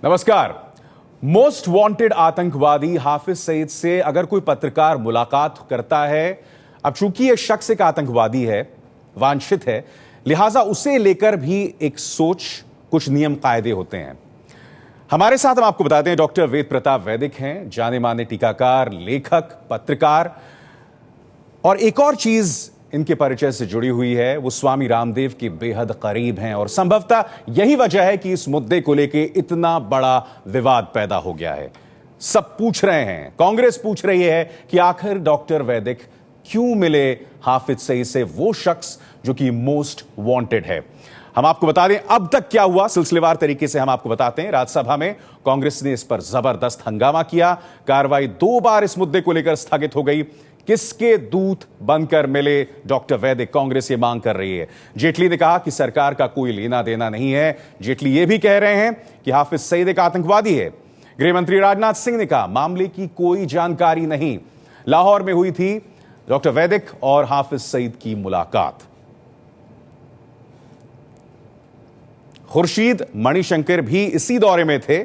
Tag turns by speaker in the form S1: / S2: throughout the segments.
S1: नमस्कार। Most wanted आतंकवादी हाफिज सईद से अगर कोई पत्रकार मुलाकात करता है, अब चूंकि यह शख्स एक आतंकवादी है, वांछित है, लिहाजा उसे लेकर भी एक सोच, कुछ नियम कायदे होते हैं। हमारे साथ हम आपको बताते हैं डॉक्टर वेद प्रताप वैदिक हैं, जाने माने टीकाकार, लेखक, पत्रकार। और एक और चीज इनके परिचय से जुड़ी हुई है, वो स्वामी रामदेव के बेहद करीब हैं और संभवतः यही वजह है कि इस मुद्दे को लेकर इतना बड़ा विवाद पैदा हो गया है। सब पूछ रहे हैं, कांग्रेस पूछ रही है कि आखिर डॉक्टर वैदिक क्यों मिले हाफिज सईद से, वो शख्स जो कि मोस्ट वांटेड है। हम आपको बता दें अब तक क्या हुआ, सिलसिलेवार तरीके से हम आपको बताते हैं। राज्यसभा में कांग्रेस ने इस पर जबरदस्त हंगामा किया, कार्रवाई 2 बार इस मुद्दे को लेकर स्थगित हो गई। किसके दूत बनकर मिले डॉक्टर वैदिक, कांग्रेस ये मांग कर रही है। जेटली ने कहा कि सरकार का कोई लेना देना नहीं है। जेटली ये भी कह रहे हैं कि हाफिज सईद एक आतंकवादी है। गृह मंत्री राजनाथ सिंह ने कहा मामले की कोई जानकारी नहीं। लाहौर में हुई थी डॉक्टर वैदिक और हाफिज सईद की मुलाकात। खुर्शीद मणिशंकर भी इसी दौरे में थे।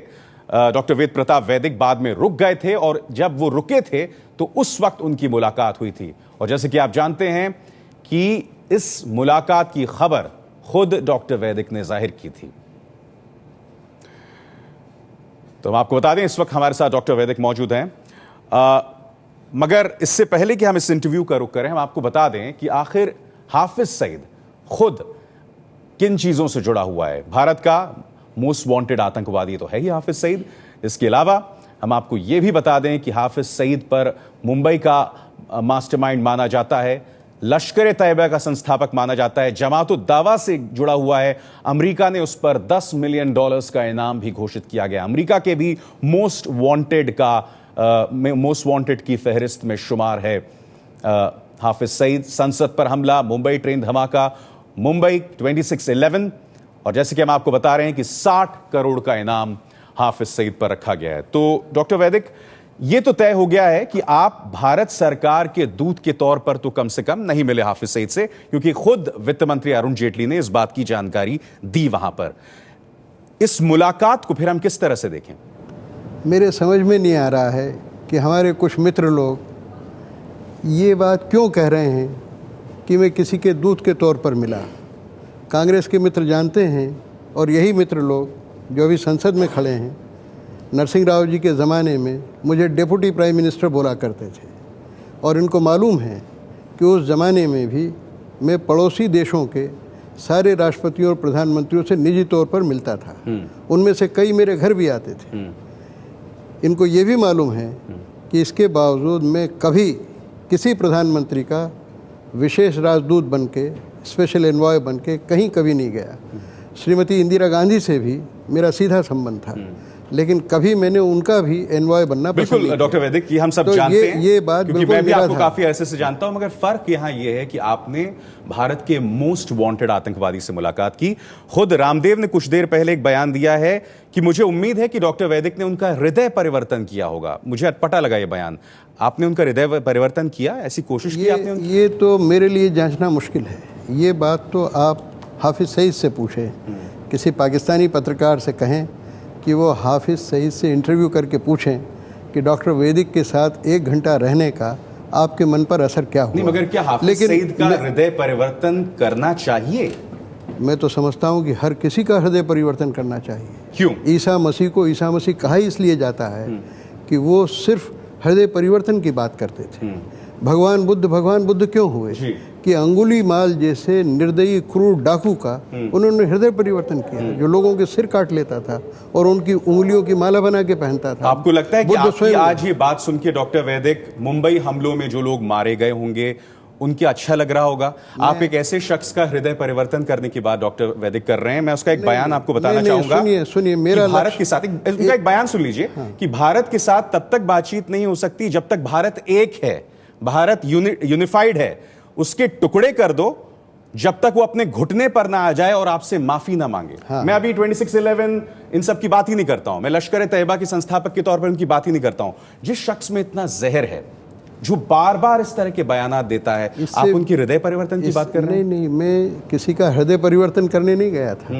S1: डॉक्टर वेद प्रताप वैदिक बाद में रुक गए थे और जब वो रुके थे तो उस वक्त उनकी मुलाकात हुई थी। और जैसे कि आप जानते हैं कि इस मुलाकात की खबर खुद डॉक्टर वैदिक ने जाहिर की थी। तो हम आपको बता दें इस वक्त हमारे साथ डॉक्टर वैदिक मौजूद हैं। मगर इससे पहले कि हम इस इंटरव्यू का रुख करें, हम आपको बता दें कि आखिर हाफिज सईद खुद किन चीजों से जुड़ा हुआ है। भारत का मोस्ट वांटेड आतंकवादी तो है ही हाफिज सईद। इसके अलावा हम आपको यह भी बता दें कि हाफिज सईद पर मुंबई का मास्टरमाइंड माना जाता है, लश्कर तैयबा का संस्थापक माना जाता है, जमात उद दावा से जुड़ा हुआ है। अमेरिका ने उस पर $10 मिलियन का इनाम भी घोषित किया गया। अमेरिका के भी मोस्ट वांटेड की फहरिस्त में शुमार है हाफिज सईद। संसद पर हमला, मुंबई ट्रेन धमाका, मुंबई 26/11, और जैसे कि हम आपको बता रहे हैं कि 60 करोड़ का इनाम हाफिज सईद पर रखा गया है। तो डॉक्टर वैदिक, यह तो तय हो गया है कि आप भारत सरकार के दूत के तौर पर तो कम से कम नहीं मिले हाफिज सईद से, क्योंकि खुद वित्त मंत्री अरुण जेटली ने इस बात की जानकारी दी वहां पर। इस मुलाकात को फिर हम किस तरह से देखें?
S2: मेरे समझ में नहीं आ रहा है कि हमारे कुछ मित्र लोग ये बात क्यों कह रहे हैं कि मैं किसी के दूत के तौर पर मिला। कांग्रेस के मित्र जानते हैं, और यही मित्र लोग जो अभी संसद में खड़े हैं, नरसिंह राव जी के ज़माने में मुझे डेप्यूटी प्राइम मिनिस्टर बोला करते थे। और इनको मालूम है कि उस ज़माने में भी मैं पड़ोसी देशों के सारे राष्ट्रपतियों और प्रधानमंत्रियों से निजी तौर पर मिलता था। उनमें से कई मेरे घर भी आते थे। इनको ये भी मालूम है कि इसके बावजूद मैं कभी किसी प्रधानमंत्री का विशेष राजदूत बन के, स्पेशल एनवॉय बन के कहीं कभी नहीं गया। श्रीमती इंदिरा गांधी से भी मेरा सीधा संबंध था, लेकिन कभी मैंने उनका भी एनवॉय बनना पसंद नहीं किया।
S1: डॉक्टर वैदिक, ये हम सब
S2: तो
S1: जानते हैं,
S2: ये बात
S1: क्योंकि मैं भी आपको काफी अरसे से जानता हूं। मगर फर्क यहां ये है कि आपने भारत के मोस्ट वांटेड आतंकवादी से मुलाकात की। खुद रामदेव ने कुछ देर पहले एक बयान दिया है कि मुझे उम्मीद है कि डॉक्टर वैदिक ने उनका हृदय परिवर्तन किया होगा। मुझे अटपटा लगा ये बयान। आपने उनका हृदय परिवर्तन किया, ऐसी कोशिश की आपने?
S2: ये तो मेरे लिए जांचना मुश्किल है। ये बात तो आप हाफिज सईद से पूछें, किसी पाकिस्तानी पत्रकार से कहें कि वो हाफिज सईद से इंटरव्यू करके पूछें कि डॉक्टर वैदिक के साथ 1 घंटा रहने का आपके मन पर असर क्या हुआ।
S1: नहीं, मगर क्या हाफिज सईद का हृदय परिवर्तन करना चाहिए?
S2: मैं तो समझता हूँ कि हर किसी का हृदय परिवर्तन करना चाहिए।
S1: क्यों?
S2: ईसा मसीह को ईसा मसीह कहा ही इसलिए जाता है कि वो सिर्फ हृदय परिवर्तन की बात करते थे। भगवान बुद्ध क्यों हुए कि अंगुलीमाल जैसे निर्दयी क्रूर डाकू का उन्होंने हृदय परिवर्तन किया, जो लोगों के सिर काट लेता था और उनकी उंगलियों की माला बना के पहनता था।
S1: आपको लगता है कि आपकी आज ये बात सुन के डॉक्टर वैदिक, मुंबई हमलों में जो लोग मारे गए होंगे उनके अच्छा लग रहा होगा? आप एक ऐसे शख्स का हृदय परिवर्तन करने की बात डॉक्टर वैदिक कर रहे हैं। मैं उसका एक बयान आपको बताना चाहूंगा।
S2: सुनिए मेरा
S1: भारत के साथ उनका एक बयान सुन लीजिए कि भारत के साथ तब तक बातचीत नहीं हो सकती जब तक भारत एक है, भारत यूनिफाइड है। उसके टुकड़े कर दो जब तक वो अपने घुटने पर ना आ जाए और आपसे माफी ना मांगे। मैं अभी 26/11 इन सब की बात ही नहीं करता हूं। मैं लश्कर तैयबा के संस्थापक के तौर पर उनकी बात ही नहीं करता हूं। जिस शख्स में इतना जहर है, जो बार बार इस तरह के बयानात देता है, आप उनकी हृदय परिवर्तन की बात कर रहे हैं?
S2: नहीं, मैं किसी का हृदय परिवर्तन करने नहीं गया था।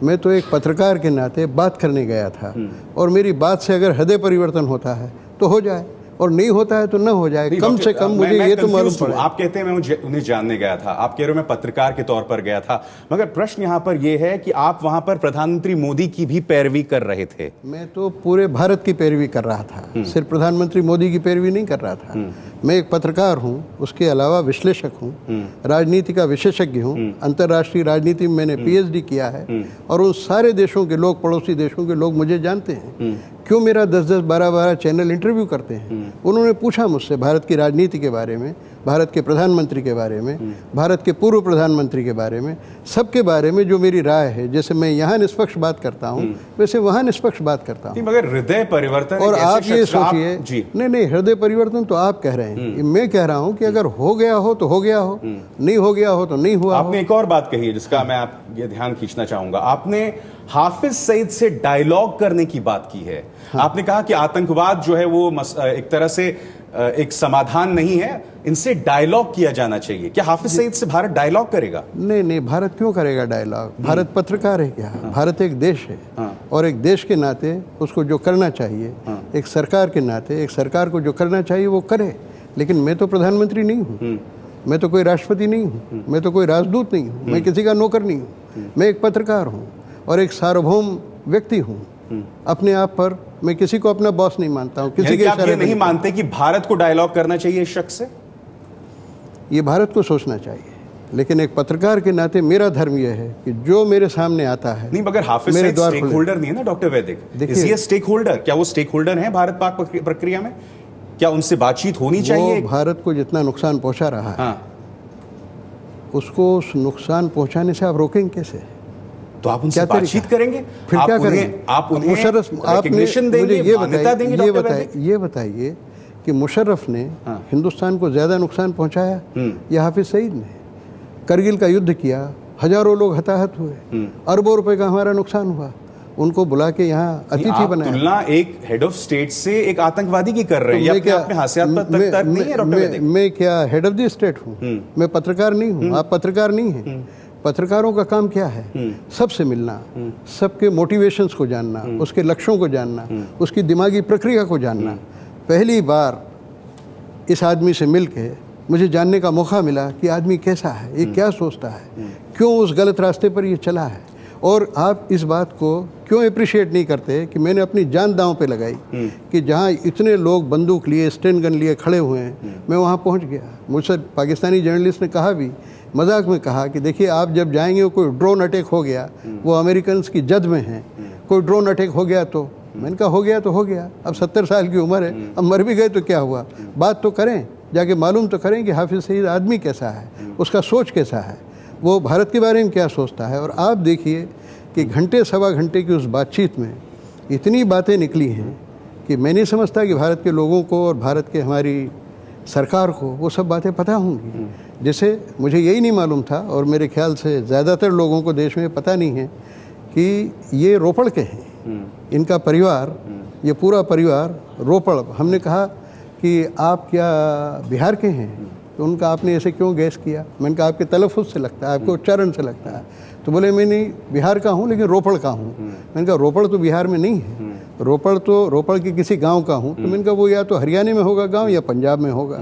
S2: मैं तो एक पत्रकार के नाते बात करने गया था, और मेरी बात से अगर हृदय परिवर्तन होता है तो हो जाए, और नहीं होता है तो न हो जाए। कम से कम मुझे ये तो मालूम पड़े।
S1: आप कहते हैं मैं उन्हें जानने गया था, आप कह रहे हो मैं पत्रकार के तौर पर गया था, मगर प्रश्न यहां पर यह है कि आप वहां पर प्रधानमंत्री मोदी की भी पैरवी कर रहे थे।
S2: मैं तो पूरे भारत की पैरवी कर रहा था, सिर्फ प्रधानमंत्री मोदी की पैरवी नहीं कर रहा था। मैं एक पत्रकार हूं, उसके अलावा विश्लेषक हूं, राजनीति का विशेषज्ञ हूं, अंतर्राष्ट्रीय राजनीति में मैंने पीएचडी किया है, और उन सारे देशों के लोग, पड़ोसी देशों के लोग मुझे जानते हैं। क्यों मेरा 10-10, 12-12 चैनल इंटरव्यू करते हैं? उन्होंने पूछा मुझसे भारत की राजनीति के बारे में, भारत के प्रधानमंत्री के बारे में, भारत के पूर्व प्रधानमंत्री के बारे में, सबके बारे में जो मेरी राय है। जैसे मैं यहाँ निष्पक्ष बात करता हूँ, वैसे वहाँ निष्पक्ष बात करता हूँ।
S1: मगर हृदय परिवर्तन,
S2: और आप ये सोचिए, नहीं, हृदय परिवर्तन तो आप कह रहे हैं, मैं कह रहा हूँ कि अगर हो गया हो तो हो गया हो, नहीं हो गया हो तो नहीं हुआ।
S1: आपने एक और बात कही है जिसका मैं आप ये ध्यान खींचना चाहूंगा। आपने हाफिज सईद से डायलॉग करने की बात की है। हाँ। आपने कहा कि आतंकवाद जो है वो एक तरह से एक समाधान नहीं है, इनसे डायलॉग किया जाना चाहिए। क्या हाफिज सईद से भारत डायलॉग करेगा?
S2: नहीं, भारत क्यों करेगा डायलॉग? भारत पत्रकार है क्या? हाँ। भारत एक देश है। हाँ। और एक देश के नाते उसको जो करना चाहिए, हाँ। एक सरकार के नाते एक सरकार को जो करना चाहिए वो करे। लेकिन मैं तो प्रधानमंत्री नहीं हूँ, मैं तो कोई राष्ट्रपति नहीं हूँ, मैं तो कोई राजदूत नहीं हूँ, मैं किसी का नौकर नहीं हूँ। मैं एक पत्रकार हूँ और एक सार्वभौम व्यक्ति हूँ। अपने आप पर मैं किसी को अपना बॉस नहीं मानता हूँ। किसी के
S1: आप ये नहीं मानते कि भारत को डायलॉग करना चाहिए इस शख्स से?
S2: ये भारत को सोचना चाहिए, लेकिन एक पत्रकार के नाते मेरा धर्म यह है कि जो मेरे सामने आता है।
S1: नहीं, मगर हाफिज सईद स्टेक होल्डर नहीं है ना डॉक्टर वैदिक? देखिए, स्टेक होल्डर, क्या वो स्टेक होल्डर है भारत पाक प्रक्रिया में? क्या उनसे बातचीत होनी चाहिए?
S2: भारत को जितना नुकसान पहुंचा रहा है, उसको उस नुकसान पहुंचाने से आप रोकेंगे कैसे?
S1: तो आप उनसे बातचीत करेंगे?
S2: फिर क्या करेंगे?
S1: आप उन्हें रिकग्निशन देंगे, मान्यता देंगे?
S2: ये बताइए कि मुशर्रफ ने हिंदुस्तान को ज्यादा नुकसान पहुंचाया या हाफिज सईद ने? करगिल का युद्ध किया, हजारों लोग हताहत हुए, अरबों रुपए का हमारा नुकसान हुआ। उनको बुला के यहाँ अतिथि बनाया।
S1: तुलना एक हेड ऑफ स्टेट से एक आतंकवादी की कर रहे हैं। मैं
S2: क्या हेड ऑफ द स्टेट हूँ? मैं पत्रकार नहीं हूँ, आप पत्रकार नहीं हैं। पत्रकारों का काम क्या है? सबसे मिलना, सबके मोटिवेशंस को जानना, उसके लक्ष्यों को जानना, उसकी दिमागी प्रक्रिया को जानना। पहली बार इस आदमी से मिलके मुझे जानने का मौका मिला कि आदमी कैसा है, ये क्या सोचता है, क्यों उस गलत रास्ते पर ये चला है। और आप इस बात को क्यों अप्रिशिएट नहीं करते कि मैंने अपनी जान दांव पे लगाई कि जहाँ इतने लोग बंदूक लिए, स्टेन गन लिए खड़े हुए हैं, मैं वहाँ पहुँच गया। मुझसे पाकिस्तानी जर्नलिस्ट ने कहा भी, मजाक में कहा कि देखिए आप जब जाएंगे, कोई ड्रोन अटैक हो गया, वो अमेरिकन की जद में हैं, कोई ड्रोन अटैक हो गया तो? मैंने कहा हो गया तो हो गया, अब 70 साल की उम्र है, अब मर भी गए तो क्या हुआ? बात तो करें, जाके मालूम तो करें कि हाफिज सईद आदमी कैसा है, उसका सोच कैसा है, वो भारत के बारे में क्या सोचता है। और आप देखिए कि घंटे सवा घंटे की उस बातचीत में इतनी बातें निकली हैं कि मैं नहीं समझता कि भारत के लोगों को और भारत के हमारी सरकार को वो सब बातें पता होंगी। जैसे मुझे यही नहीं मालूम था, और मेरे ख्याल से ज़्यादातर लोगों को देश में पता नहीं है कि ये रोपड़ के हैं। इनका परिवार, ये पूरा परिवार रोपड़। हमने कहा कि आप क्या बिहार के हैं? तो उनका आपने ऐसे क्यों गैस किया? मैंने कहा आपके तलफ़ुज़ से लगता है, आपके उच्चारण से लगता है। तो बोले मैं नहीं बिहार का हूँ, लेकिन रोपड़ का हूँ। मैंने कहा रोपड़ तो बिहार में नहीं है, रोपड़ के किसी गांव का हूँ। तो मैंने कहा वो या तो हरियाणा में होगा गांव या पंजाब में होगा।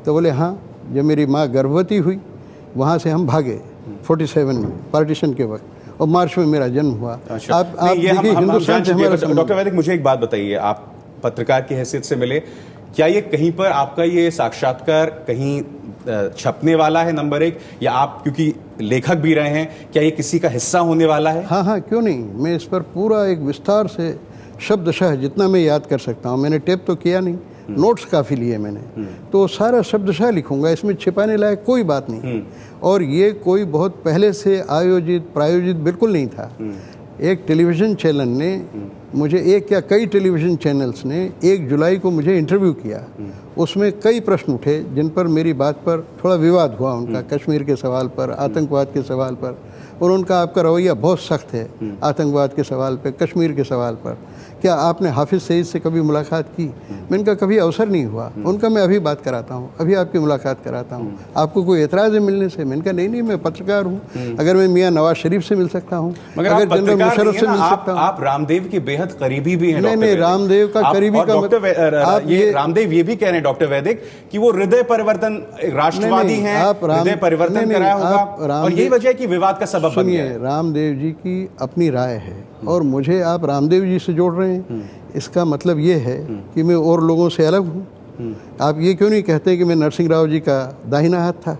S2: तो बोले हाँ, जब मेरी माँ गर्भवती हुई वहाँ से हम भागे 47 में, पार्टीशन के वक्त, और मार्च में मेरा जन्म हुआ।
S1: अच्छा।
S2: आप देखिए हिंदुस्तान से हमारा
S1: डॉक्टर वैदिक, मुझे एक बात बताइए, आप पत्रकार की हैसियत से मिले, क्या ये कहीं पर आपका ये साक्षात्कार कहीं छपने वाला है, नंबर एक, या आप क्योंकि लेखक भी रहे हैं, क्या ये किसी का हिस्सा होने वाला है?
S2: हाँ, क्यों नहीं। मैं इस पर पूरा एक विस्तार से शब्दशः जितना मैं याद कर सकता हूँ, मैंने टेप तो किया नहीं, नोट्स काफ़ी लिए मैंने, तो सारा शब्दशः लिखूंगा, इसमें छिपाने लायक कोई बात नहीं। और ये कोई बहुत पहले से आयोजित प्रायोजित बिल्कुल नहीं था। एक टेलीविज़न चैनल ने मुझे एक या कई टेलीविज़न चैनल्स ने 1 जुलाई को मुझे इंटरव्यू किया। उसमें कई प्रश्न उठे जिन पर मेरी बात पर थोड़ा विवाद हुआ, उनका कश्मीर के सवाल पर, आतंकवाद के सवाल पर, और उनका आपका रवैया बहुत सख्त है आतंकवाद के सवाल पर, कश्मीर के सवाल पर। क्या आपने हाफिज़ सईद से कभी मुलाकात की? मैंने कहा कभी अवसर नहीं हुआ। उनका मैं अभी बात कराता हूँ, अभी आपकी मुलाकात कराता हूँ, आपको कोई एतराज़ है मिलने से? मैंने कहा नहीं, मैं पत्रकार हूँ, अगर मैं मियाँ नवाज शरीफ से मिल सकता हूँ,
S1: मगर
S2: अगर जनरल मुशर्रफ से मिल सकता हूँ।
S1: आप रामदेव के बेहद करीबी भी हैं।
S2: नहीं, रामदेव का करीबी का
S1: रामदेव ये भी कह रहे हैं डॉक्टर वैदिक कि वो हृदय परिवर्तन राष्ट्रवादी हैं, हृदय परिवर्तन कराया होगा और यही वजह है कि विवाद का सबब बन गया है।
S2: रामदेव जी की अपनी राय है और मुझे आप रामदेव जी से जोड़ रहे हैं, इसका मतलब ये है कि मैं और लोगों से अलग हूँ। आप ये क्यों नहीं कहते कि मैं नरसिंह राव जी का दाहिना हाथ था?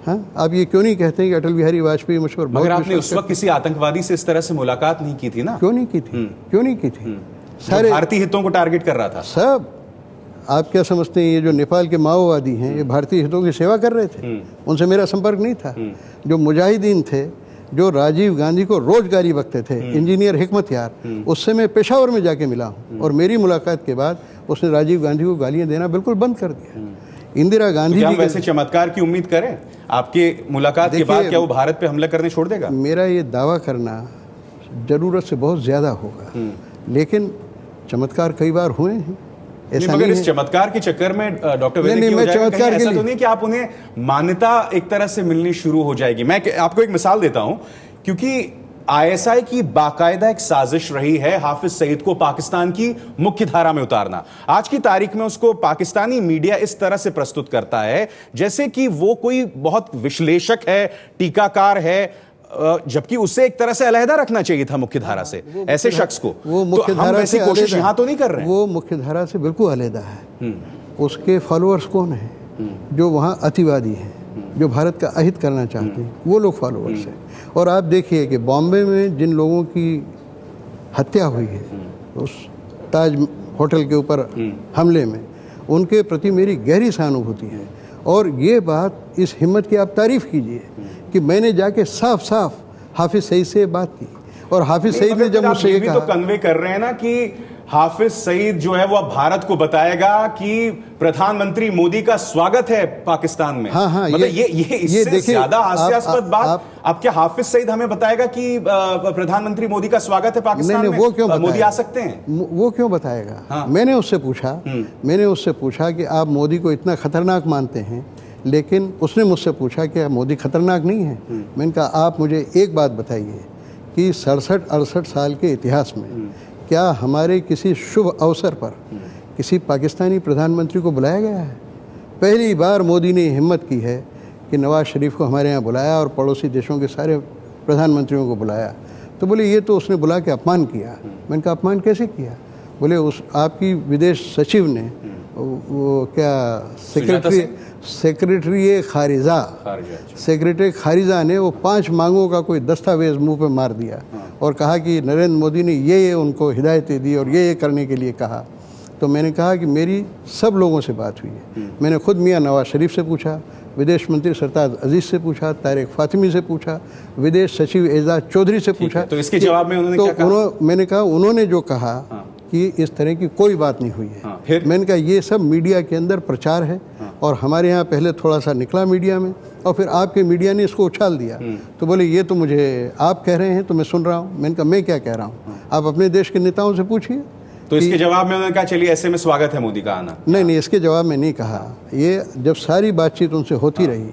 S2: हाँ, आप ये क्यों नहीं कहते कि अटल बिहारी वाजपेयी मुझ पर?
S1: मगर आपने उस वक्त किसी आतंकवादी से इस तरह से मुलाकात नहीं की थी ना?
S2: क्यों नहीं की थी? क्यों नहीं की थी?
S1: सारे भारतीय हितों को टारगेट कर रहा था
S2: सब। आप क्या समझते हैं ये जो नेपाल के माओवादी हैं ये भारतीय हितों की सेवा कर रहे थे? उनसे मेरा संपर्क नहीं था। जो मुजाहिदीन थे, जो राजीव गांधी को रोजगारी बकते थे, इंजीनियर हिकमत यार, उससे मैं पेशावर में जाके मिला हूँ और मेरी मुलाकात के बाद उसने राजीव गांधी को गालियाँ देना बिल्कुल बंद कर दिया। इंदिरा गांधी
S1: जी वैसे चमत्कार की उम्मीद करें आपके मुलाकात के बाद? क्या वो भारत पे हमला करने छोड़ देगा?
S2: मेरा ये दावा करना जरूरत से बहुत ज्यादा होगा, लेकिन चमत्कार कई बार हुए हैं।
S1: ऐसा मगर इस चमत्कार के चक्कर में डॉक्टर वैदिक ऐसा तो नहीं कि आप उन्हें मान्यता एक तरह से मिलनी शुरू हो जाएगी? मैं आपको एक मिसाल देता हूं, क्योंकि आईएसआई की बाकायदा एक साजिश रही है हाफिज सईद को पाकिस्तान की मुख्य धारा में उतारना। आज की तारीख में उसको पाकिस्तानी मीडिया इस तरह से प्रस्तुत करता है जैसे कि वो कोई बहुत विश्लेषक है, टीकाकार है, जबकि उससे एक तरह से अलहदा रखना चाहिए था मुख्य धारा से ऐसे शख्स को।
S2: वो मुख्य धारा से
S1: कोशिश यहां तो नहीं कर रहे हैं।
S2: वो मुख्य धारा से बिल्कुल अलहदा है। उसके फॉलोअर्स कौन है? जो वहां अतिवादी हैं, जो भारत का अहित करना चाहते हैं, वो लोग फॉलोअर्स हैं। और आप देखिए कि बॉम्बे में जिन लोगों की हत्या हुई है उस ताज होटल के ऊपर हमले में, उनके प्रति मेरी गहरी सहानुभूति है। और ये बात, इस हिम्मत की आप तारीफ कीजिए कि मैंने जाके साफ साफ हाफिज सईद से बात की और हाफिज सईद ने जब मुझसे ये कहा,
S1: तो कन्वे कर रहे हैं ना कि हाफिज सईद जो है वो अब भारत को बताएगा कि प्रधानमंत्री मोदी का स्वागत है पाकिस्तान में।
S2: हाँ,
S1: मतलब ये इससे ज्यादा हास्यास्पद बात अब क्या हाफिज सईद हमें बताएगा कि प्रधानमंत्री मोदी का स्वागत है पाकिस्तान में?
S2: वो क्यों
S1: मोदी आ सकते हैं?
S2: वो क्यों बताएगा? हाँ। मैंने उससे पूछा कि आप मोदी को इतना खतरनाक मानते हैं, लेकिन उसने मुझसे पूछा कि मोदी खतरनाक नहीं है। मैंने कहा आप मुझे एक बात बताइए कि 67-68 साल के इतिहास में क्या हमारे किसी शुभ अवसर पर किसी पाकिस्तानी प्रधानमंत्री को बुलाया गया है? पहली बार मोदी ने हिम्मत की है कि नवाज शरीफ को हमारे यहाँ बुलाया और पड़ोसी देशों के सारे प्रधानमंत्रियों को बुलाया। तो बोले ये तो उसने बुला के अपमान किया। मैंने कहा अपमान कैसे किया? बोले उस आपकी विदेश सचिव ने वो क्या सेक्रेटरी खारिजा ने वो 5 मांगों का कोई दस्तावेज मुंह पे मार दिया और कहा कि नरेंद्र मोदी ने ये उनको हिदायतें दी और ये करने के लिए कहा। तो मैंने कहा कि मेरी सब लोगों से बात हुई है। मैंने खुद मियाँ नवाज शरीफ से पूछा, विदेश मंत्री सरताज अजीज से पूछा, तारिक फातिमी से पूछा, विदेश सचिव एजाज चौधरी से पूछा।
S1: तो इसके जवाब में उन्होंने क्या कहा?
S2: मैंने कहा उन्होंने जो कहा कि इस तरह की कोई बात नहीं हुई है। फिर मैंने कहा ये सब मीडिया के अंदर प्रचार है और हमारे यहाँ पहले थोड़ा सा निकला मीडिया में और फिर आपके मीडिया ने इसको उछाल दिया। तो बोले ये तो मुझे आप कह रहे हैं तो मैं सुन रहा हूँ। मैंने कहा मैं क्या कह रहा हूँ, आप अपने देश के नेताओं से पूछिए।
S1: तो इसके जवाब में उन्होंने कहा चलिए ऐसे में स्वागत है मोदी का आना?
S2: नहीं, इसके जवाब में नहीं कहा। ये जब सारी बातचीत उनसे होती रही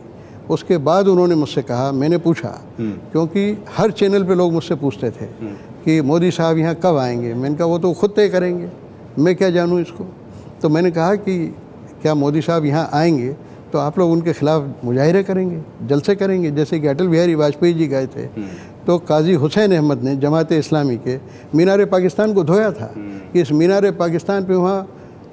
S2: उसके बाद उन्होंने मुझसे कहा, मैंने पूछा क्योंकि हर चैनल पे लोग मुझसे पूछते थे कि मोदी साहब यहाँ कब आएंगे। मैंने कहा वो तो खुद तय करेंगे, मैं क्या जानूँ इसको। तो मैंने कहा कि क्या मोदी साहब यहाँ आएंगे तो आप लोग उनके खिलाफ मुजाहिरे करेंगे, जलसे करेंगे, जैसे कि अटल बिहारी वाजपेयी जी गए थे तो काजी हुसैन अहमद ने जमात इस्लामी के मीनार पाकिस्तान को धोया था कि इस मीनार पाकिस्तान पे वहाँ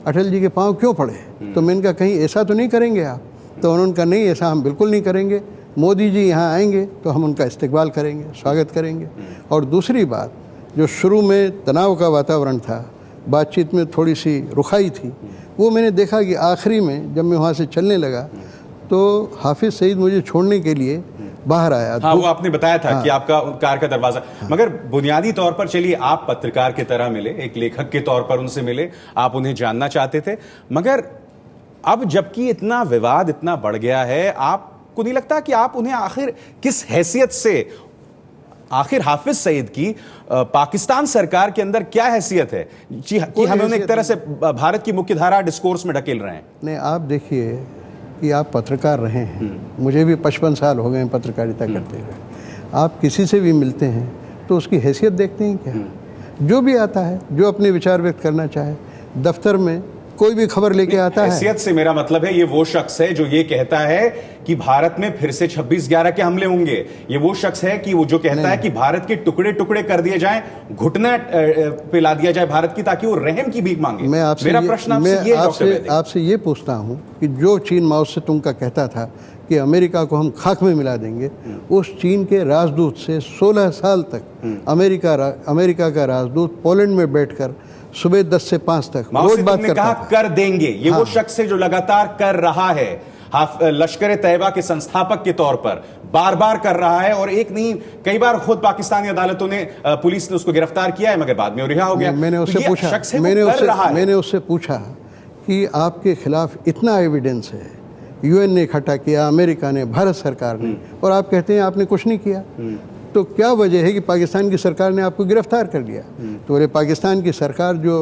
S2: अटल जी के पाँव क्यों पड़े। तो मैंने कहा कहीं ऐसा तो नहीं करेंगे आप? तो उन्होंने कहा नहीं, ऐसा हम बिल्कुल नहीं करेंगे। मोदी जी यहाँ आएंगे तो हम उनका इस्तकबाल करेंगे, स्वागत करेंगे। और दूसरी बात, जो शुरू में तनाव का वातावरण था, बातचीत में थोड़ी सी रुखाई थी, वो मैंने देखा कि आखिरी में जब मैं वहाँ से चलने लगा तो हाफिज सईद मुझे छोड़ने के लिए बाहर आया।
S1: हाँ, वो आपने बताया था कि आपका कार का दरवाजा, मगर बुनियादी तौर पर चलिए आप पत्रकार की तरह मिले, एक लेखक के तौर पर उनसे मिले, आप उन्हें जानना चाहते थे, मगर अब जबकि इतना विवाद इतना बढ़ गया है, आपको नहीं लगता कि आप उन्हें आखिर किस हैसियत से, आखिर हाफिज सईद की पाकिस्तान सरकार के अंदर क्या हैसियत है कि हमें उन्हें एक तरह से भारत की मुख्यधारा डिस्कोर्स में ढकेल रहे हैं?
S2: नहीं, आप देखिए कि आप पत्रकार रहे हैं, मुझे भी 55 साल हो गए हैं पत्रकारिता करते हुए। आप किसी से भी मिलते हैं तो उसकी हैसियत देखते हैं क्या? जो भी आता है, जो अपने विचार व्यक्त करना चाहे, दफ्तर में कोई भी खबर लेके आता है।
S1: हैसियत से मेरा मतलब है, ये वो शख्स है जो ये कहता है कि भारत में फिर से 26/11 के हमले होंगे। ये वो शख्स है कि वो जो कहता है कि भारत के टुकड़े टुकड़े कर दिए जाएं, घुटना पिला दिया जाए भारत की, ताकि वो रहम की भीख मांगे।
S2: मैं आपसे ये पूछता हूं कि जो चीन माओ से तुंग का कहता था कि अमेरिका को हम खाक में मिला देंगे, उस चीन के राजदूत से 16 साल तक अमेरिका का राजदूत पोलैंड में बैठकर सुबह 10 से 5 तक रोज बात करता था।
S1: कर देंगे, ये वो शख्स है जो लगातार कर रहा है, लश्कर तैयबा के संस्थापक के तौर पर बार बार कर रहा है, और एक नहीं कई बार खुद पाकिस्तानी अदालतों ने, पुलिस ने उसको गिरफ्तार किया है, मगर बाद में वो रिहा हो गया।
S2: मैंने उससे पूछा कि आपके खिलाफ इतना एविडेंस है, यूएन ने इकट्ठा किया, अमेरिका ने, भारत सरकार ने, और आप कहते हैं आपने कुछ नहीं किया, तो क्या वजह है कि पाकिस्तान की सरकार ने आपको गिरफ्तार कर लिया? तो बोले पाकिस्तान की सरकार जो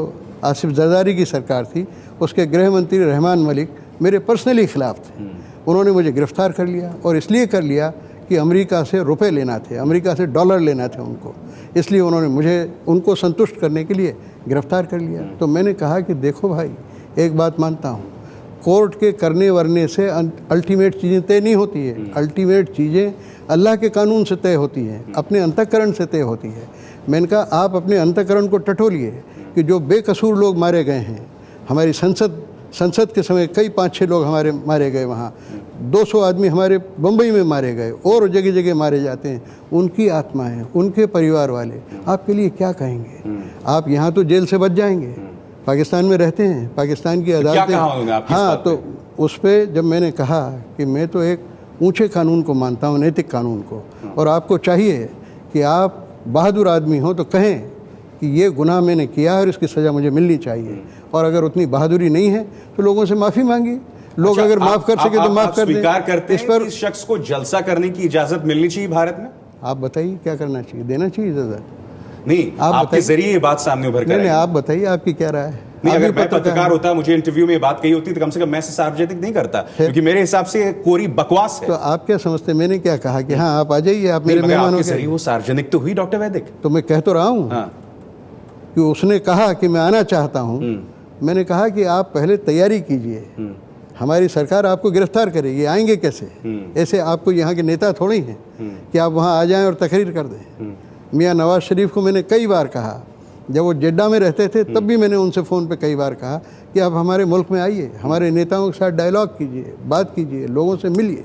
S2: आसिफ जरदारी की सरकार थी, उसके गृह मंत्री रहमान मलिक मेरे पर्सनली खिलाफ थे, उन्होंने मुझे गिरफ्तार कर लिया, और इसलिए कर लिया कि अमेरिका से रुपए लेना थे, अमेरिका से डॉलर लेना थे उनको, इसलिए उन्होंने मुझे उनको संतुष्ट करने के लिए गिरफ्तार कर लिया। तो मैंने कहा कि देखो भाई, एक बात मानता हूँ, कोर्ट के करने वरने से अल्टीमेट चीज़ें तय नहीं होती है, अल्टीमेट चीज़ें अल्लाह के कानून से तय होती हैं, अपने अंतःकरण से तय होती है। मैंने कहा आप अपने अंतःकरण को टटोलिए कि जो बेकसूर लोग मारे गए हैं, हमारी संसद के समय कई 5-6 लोग हमारे मारे गए, वहाँ 200 आदमी हमारे बम्बई में मारे गए, और जगह जगह मारे जाते हैं, उनकी आत्माएं, उनके परिवार वाले आपके लिए क्या कहेंगे? आप यहाँ तो जेल से बच जाएंगे, पाकिस्तान में रहते हैं, पाकिस्तान की अदालतें। हाँ, तो उस पर जब मैंने कहा कि मैं तो एक ऊंचे कानून को मानता हूँ, नैतिक कानून को, और आपको चाहिए कि आप बहादुर आदमी हो तो कहें कि ये गुनाह मैंने किया और इसकी सज़ा मुझे मिलनी चाहिए, और अगर उतनी बहादुरी नहीं है तो लोगों से माफ़ी मांगी। लोग अगर माफ़ कर सके तो माफ़ कर दें।
S1: स्वीकार करते हैं कि इस शख्स को जलसा करने की इजाज़त मिलनी चाहिए भारत में? आप
S2: बताइए क्या करना चाहिए, देना चाहिए इजाज़त?
S1: नहीं, आपके जरिए ये बात सामने उभर कर,
S2: आप बताइए आपकी क्या राय है?
S1: नहीं, अगर मैं पत्रकार होता, मुझे इंटरव्यू में बात कही होती तो कम से कम मैं इसे सार्वजनिक नहीं करता, क्योंकि मेरे हिसाब से कोरी बकवास है।
S2: तो आप क्या समझते, मैंने क्या कहा कि हाँ आप आ जाइए, आप मेरे मेहमान हो गए।
S1: वो सार्वजनिक तो हुई डॉक्टर वैदिक,
S2: तो मैं कह तो रहा हूँ कि उसने कहा कि मैं आना चाहता हूँ, मैंने कहा कि आप पहले तैयारी कीजिए, हमारी सरकार आपको गिरफ्तार करेगी, आएंगे कैसे? ऐसे आपको यहाँ के नेता थोड़ी हैं कि आप वहाँ आ जाएं और तकरीर कर दें। मियाँ नवाज शरीफ को मैंने कई बार कहा, जब वो जेड्डा में रहते थे तब भी मैंने उनसे फ़ोन पे कई बार कहा कि आप हमारे मुल्क में आइए, हमारे नेताओं के साथ डायलॉग कीजिए, बात कीजिए, लोगों से मिलिए,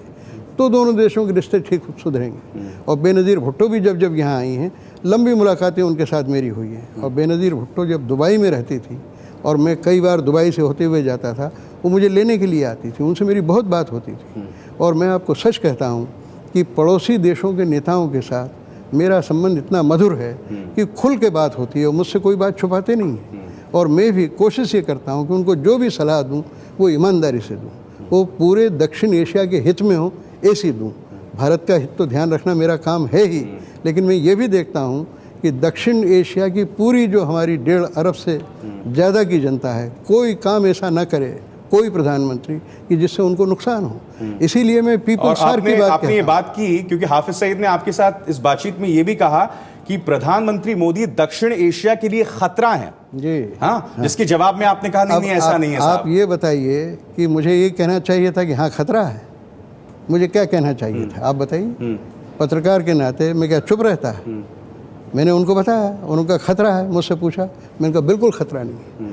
S2: तो दोनों देशों के रिश्ते ठीक सुधरेंगे। और बेनज़ीर भुट्टो भी जब यहाँ आई हैं, लंबी मुलाकातें उनके साथ मेरी हुई हैं। और बेनज़ीर भुट्टो जब दुबई में रहती थी और मैं कई बार दुबई से होते हुए जाता था, वो मुझे लेने के लिए आती थी, उनसे मेरी बहुत बात होती थी। और मैं आपको सच कहता हूँ कि पड़ोसी देशों के नेताओं के साथ मेरा संबंध इतना मधुर है कि खुल के बात होती है, मुझसे कोई बात छुपाते नहीं है। और मैं भी कोशिश ये करता हूँ कि उनको जो भी सलाह दूँ वो ईमानदारी से दूँ, वो पूरे दक्षिण एशिया के हित में हो ऐसी दूँ। भारत का हित तो ध्यान रखना मेरा काम है ही, लेकिन मैं ये भी देखता हूँ कि दक्षिण एशिया की पूरी जो हमारी 1.5 अरब से ज़्यादा की जनता है, कोई काम ऐसा ना करे कोई प्रधानमंत्री कि जिससे उनको नुकसान हो। इसीलिए मैं पीपल्स सार की बात,
S1: आपने ये बात की क्योंकि हाफिज सईद ने आपके साथ इस बातचीत में ये भी कहा कि प्रधानमंत्री मोदी दक्षिण एशिया के लिए खतरा है
S2: जी।
S1: हाँ, जिसके जवाब में आपने कहा नहीं ऐसा नहीं है।
S2: आप ये बताइए कि मुझे ये कहना चाहिए था कि हाँ खतरा है, मुझे क्या कहना चाहिए था आप बताइए? पत्रकार के नाते मैं क्या चुप रहता है? मैंने उनको बताया, उनका खतरा है, मुझसे पूछा, मैंने कहा बिल्कुल खतरा नहीं।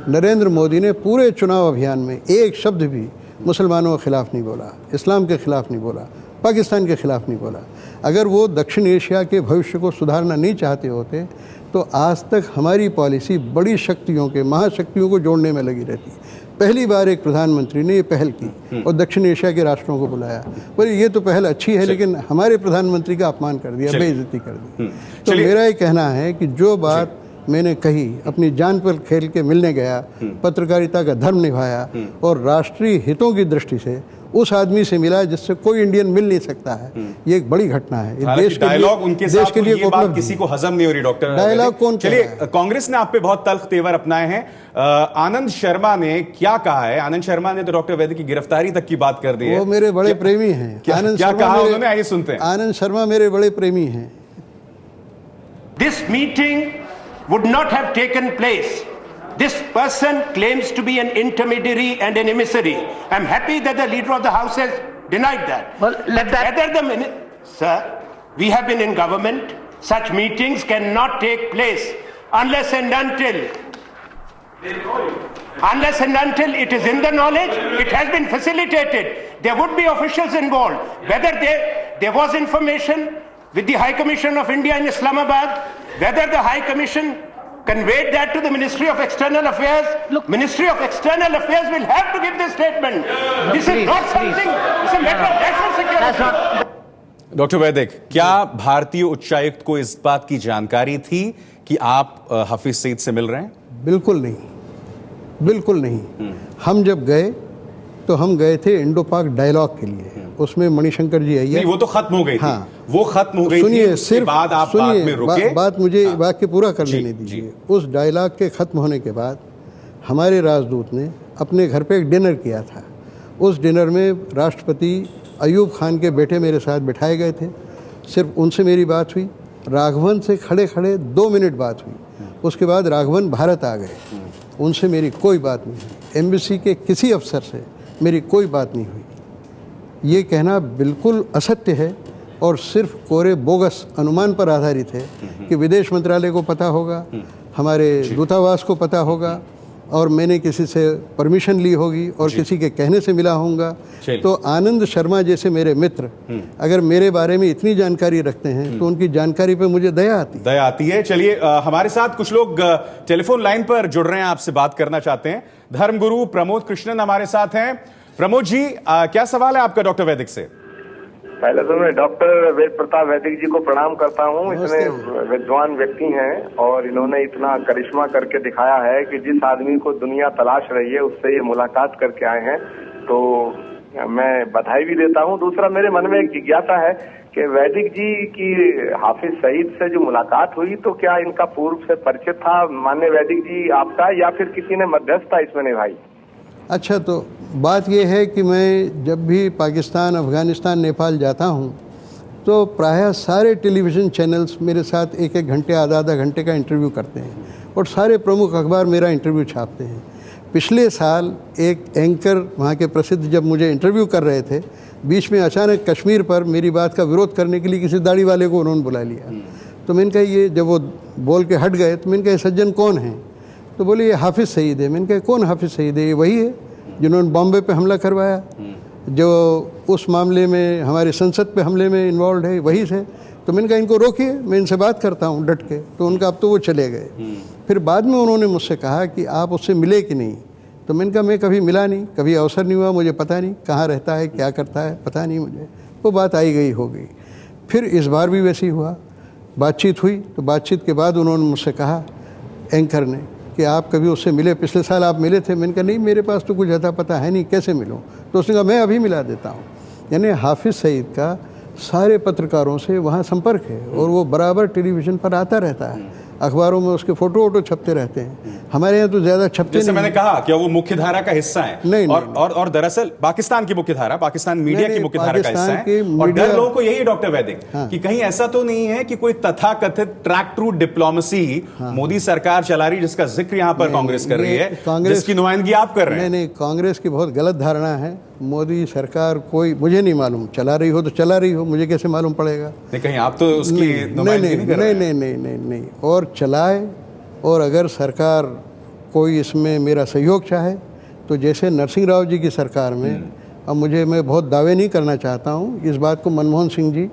S2: नरेंद्र मोदी ने पूरे चुनाव अभियान में एक शब्द भी मुसलमानों के खिलाफ नहीं बोला, इस्लाम के खिलाफ नहीं बोला, पाकिस्तान के खिलाफ नहीं बोला। अगर वो दक्षिण एशिया के भविष्य को सुधारना नहीं चाहते होते तो आज तक हमारी पॉलिसी बड़ी शक्तियों के, महाशक्तियों को जोड़ने में लगी रहती है। पहली बार एक प्रधानमंत्री ने ये पहल की और दक्षिण एशिया के राष्ट्रों को बुलाया। बोले ये तो पहल अच्छी है, लेकिन हमारे प्रधानमंत्री का अपमान कर दिया, बेइज्जती कर दी। तो मेरा ये कहना है कि जो बात मैंने कही, अपनी जान पर खेल के मिलने गया, पत्रकारिता का धर्म निभाया और राष्ट्रीय हितों की दृष्टि से उस आदमी से मिला जिससे कोई इंडियन मिल नहीं सकता है, ये एक बड़ी घटना है।
S1: देश के डायलॉग उनके साथ के लिए ये बात किसी को हजम नहीं हो रही। डॉक्टर
S2: डायलॉग कौन?
S1: चलिए, कांग्रेस ने आप पे बहुत तल्ख तेवर अपनाए हैं। आनंद शर्मा ने क्या कहा है? आनंद शर्मा ने तो डॉक्टर वैद्य की गिरफ्तारी तक की बात कर दी है।
S2: वो मेरे बड़े प्रेमी हैं।
S1: आनंद क्या कहा उन्होंने, आइए सुनते हैं।
S2: आनंद शर्मा मेरे बड़े प्रेमी हैं।
S3: This meeting would not have taken place. This person claims to be an intermediary and an emissary. I'm happy that the leader of the house has denied that.
S4: Well, let that.
S3: Sir, we have been in government. Such meetings cannot take place unless and until it is in the knowledge, it has been facilitated. There would be officials involved. Whether there was information with the High Commission of India in Islamabad, whether the High Commission conveyed that to the Ministry of External Affairs. Look, Ministry of External Affairs will have to give this statement. This is not something, it's a matter of national security.
S1: Doctor वैदिक, क्या भारतीय उच्चायुक्त को इस बात की जानकारी थी कि आप हाफिज सईद से मिल रहे हैं?
S2: बिल्कुल नहीं, बिल्कुल नहीं। हम जब गए तो हम गए थे इंडो पाक डायलॉग के लिए। उसमें मणिशंकर जी आई है।
S1: वो तो खत्म हो गई थी।
S2: हाँ,
S1: वो खत्म हो गई
S2: थी।
S1: उसके बाद आप बात में रुके।
S2: बात मुझे वाक्य पूरा कर लेने दीजिए। उस डायलॉग के खत्म होने के बाद हमारे राजदूत ने अपने घर पे एक डिनर किया था। उस डिनर में राष्ट्रपति अयूब खान के बेटे मेरे साथ बिठाए गए थे। सिर्फ उनसे मेरी बात हुई। राघवन से खड़े खड़े 2 मिनट बात हुई। उसके बाद राघवन भारत आ गए। उनसे मेरी कोई बात नहीं हुई। एम्बेसी के किसी अफसर से मेरी कोई बात नहीं हुई। ये कहना बिल्कुल असत्य है और सिर्फ कोरे बोगस अनुमान पर आधारित है कि विदेश मंत्रालय को पता होगा, हमारे दूतावास को पता होगा और मैंने किसी से परमिशन ली होगी और किसी के कहने से मिला होऊंगा। तो आनंद शर्मा जैसे मेरे मित्र अगर मेरे बारे में इतनी जानकारी रखते हैं तो उनकी जानकारी पे मुझे दया आती है।
S1: चलिए, हमारे साथ कुछ लोग टेलीफोन लाइन पर जुड़ रहे हैं, आपसे बात करना चाहते हैं। धर्मगुरु प्रमोद कृष्णन हमारे साथ हैं। प्रमोद जी, क्या सवाल है आपका डॉक्टर वैदिक से?
S5: पहले तो मैं डॉक्टर वेद प्रताप वैदिक जी को प्रणाम करता हूँ। इतने विद्वान व्यक्ति हैं और इन्होंने इतना करिश्मा करके दिखाया है कि जिस आदमी को दुनिया तलाश रही है उससे ये मुलाकात करके आए हैं, तो मैं बधाई भी देता हूँ। दूसरा, मेरे मन में एक जिज्ञासा है कि वैदिक जी की हाफिज सईद से जो मुलाकात हुई, तो क्या इनका पूर्व से परिचय था माननीय वैदिक जी आपका, या फिर किसी ने मध्यस्थता इसमें निभाई?
S2: अच्छा, तो बात यह है कि मैं जब भी पाकिस्तान, अफ़गानिस्तान, नेपाल जाता हूँ तो प्रायः सारे टेलीविज़न चैनल्स मेरे साथ 1-1 घंटे, आधा घंटे का इंटरव्यू करते हैं और सारे प्रमुख अखबार मेरा इंटरव्यू छापते हैं। पिछले साल एक एंकर वहाँ के प्रसिद्ध जब मुझे इंटरव्यू कर रहे थे, बीच में अचानक कश्मीर पर मेरी बात का विरोध करने के लिए किसी दाढ़ी वाले को उन्होंने बुला लिया। तो मैंने कहा, ये जब वो बोल के हट गए तो मैंने कहा, सज्जन कौन है? तो बोले, ये हाफिज सईद है। मैंने कहा, कौन हाफिज सईद है? ये वही है जिन्होंने बॉम्बे पे हमला करवाया, जो उस मामले में हमारे संसद पे हमले में इन्वॉल्व है, वही से। तो मैंने कहा, इनको रोकिए, मैं इनसे बात करता हूँ डट के। तो उनका अब तो वो चले गए। फिर बाद में उन्होंने मुझसे कहा कि आप उससे मिले कि नहीं? तो मैंने कहा, मैं कभी मिला नहीं, कभी अवसर नहीं हुआ, मुझे पता नहीं कहाँ रहता है, क्या करता है, पता नहीं मुझे। वो बात आई गई हो गई। फिर इस बार भी वैसे ही हुआ, बातचीत हुई। तो बातचीत के बाद उन्होंने मुझसे कहा, एंकर ने, कि आप कभी उससे मिले? पिछले साल आप मिले थे। मैंने कहा, नहीं, मेरे पास तो कुछ अता पता है नहीं, कैसे मिलूं? तो उसने कहा, मैं अभी मिला देता हूं। यानी हाफिज सईद का सारे पत्रकारों से वहाँ संपर्क है और वो बराबर टेलीविज़न पर आता रहता है, अखबारों में उसके फोटो वोटो छपते रहते हैं। हमारे यहाँ तो ज्यादा छपते नहीं।
S1: जैसे मैंने कहा कि वो मुख्य धारा का हिस्सा है।
S2: नहीं,
S1: और दरअसल पाकिस्तान की मुख्य धारा, पाकिस्तान मीडिया की मुख्य धारा का हिस्सा है। और डर लोगों को यही है डॉक्टर वैदिक, कि कहीं ऐसा तो नहीं है कि कोई तथाकथित ट्रैक टू डिप्लोमेसी मोदी सरकार चला रही, जिसका जिक्र यहाँ पर कांग्रेस कर रही है, जिसकी नुमाइंदगी आप कर रहे हैं।
S2: नहीं, कांग्रेस की बहुत गलत धारणा है। मोदी सरकार कोई, मुझे नहीं मालूम, चला रही हो तो चला रही हो, मुझे कैसे मालूम पड़ेगा?
S1: नहीं, कहीं आप तो उसकी नुमाइंदगी नहीं कर रहे हैं।
S2: नहीं। और चलाए, और अगर सरकार कोई इसमें मेरा सहयोग चाहे तो जैसे नरसिंह राव जी की सरकार में, अब मैं बहुत दावे नहीं करना चाहता हूँ, इस बात को मनमोहन सिंह जी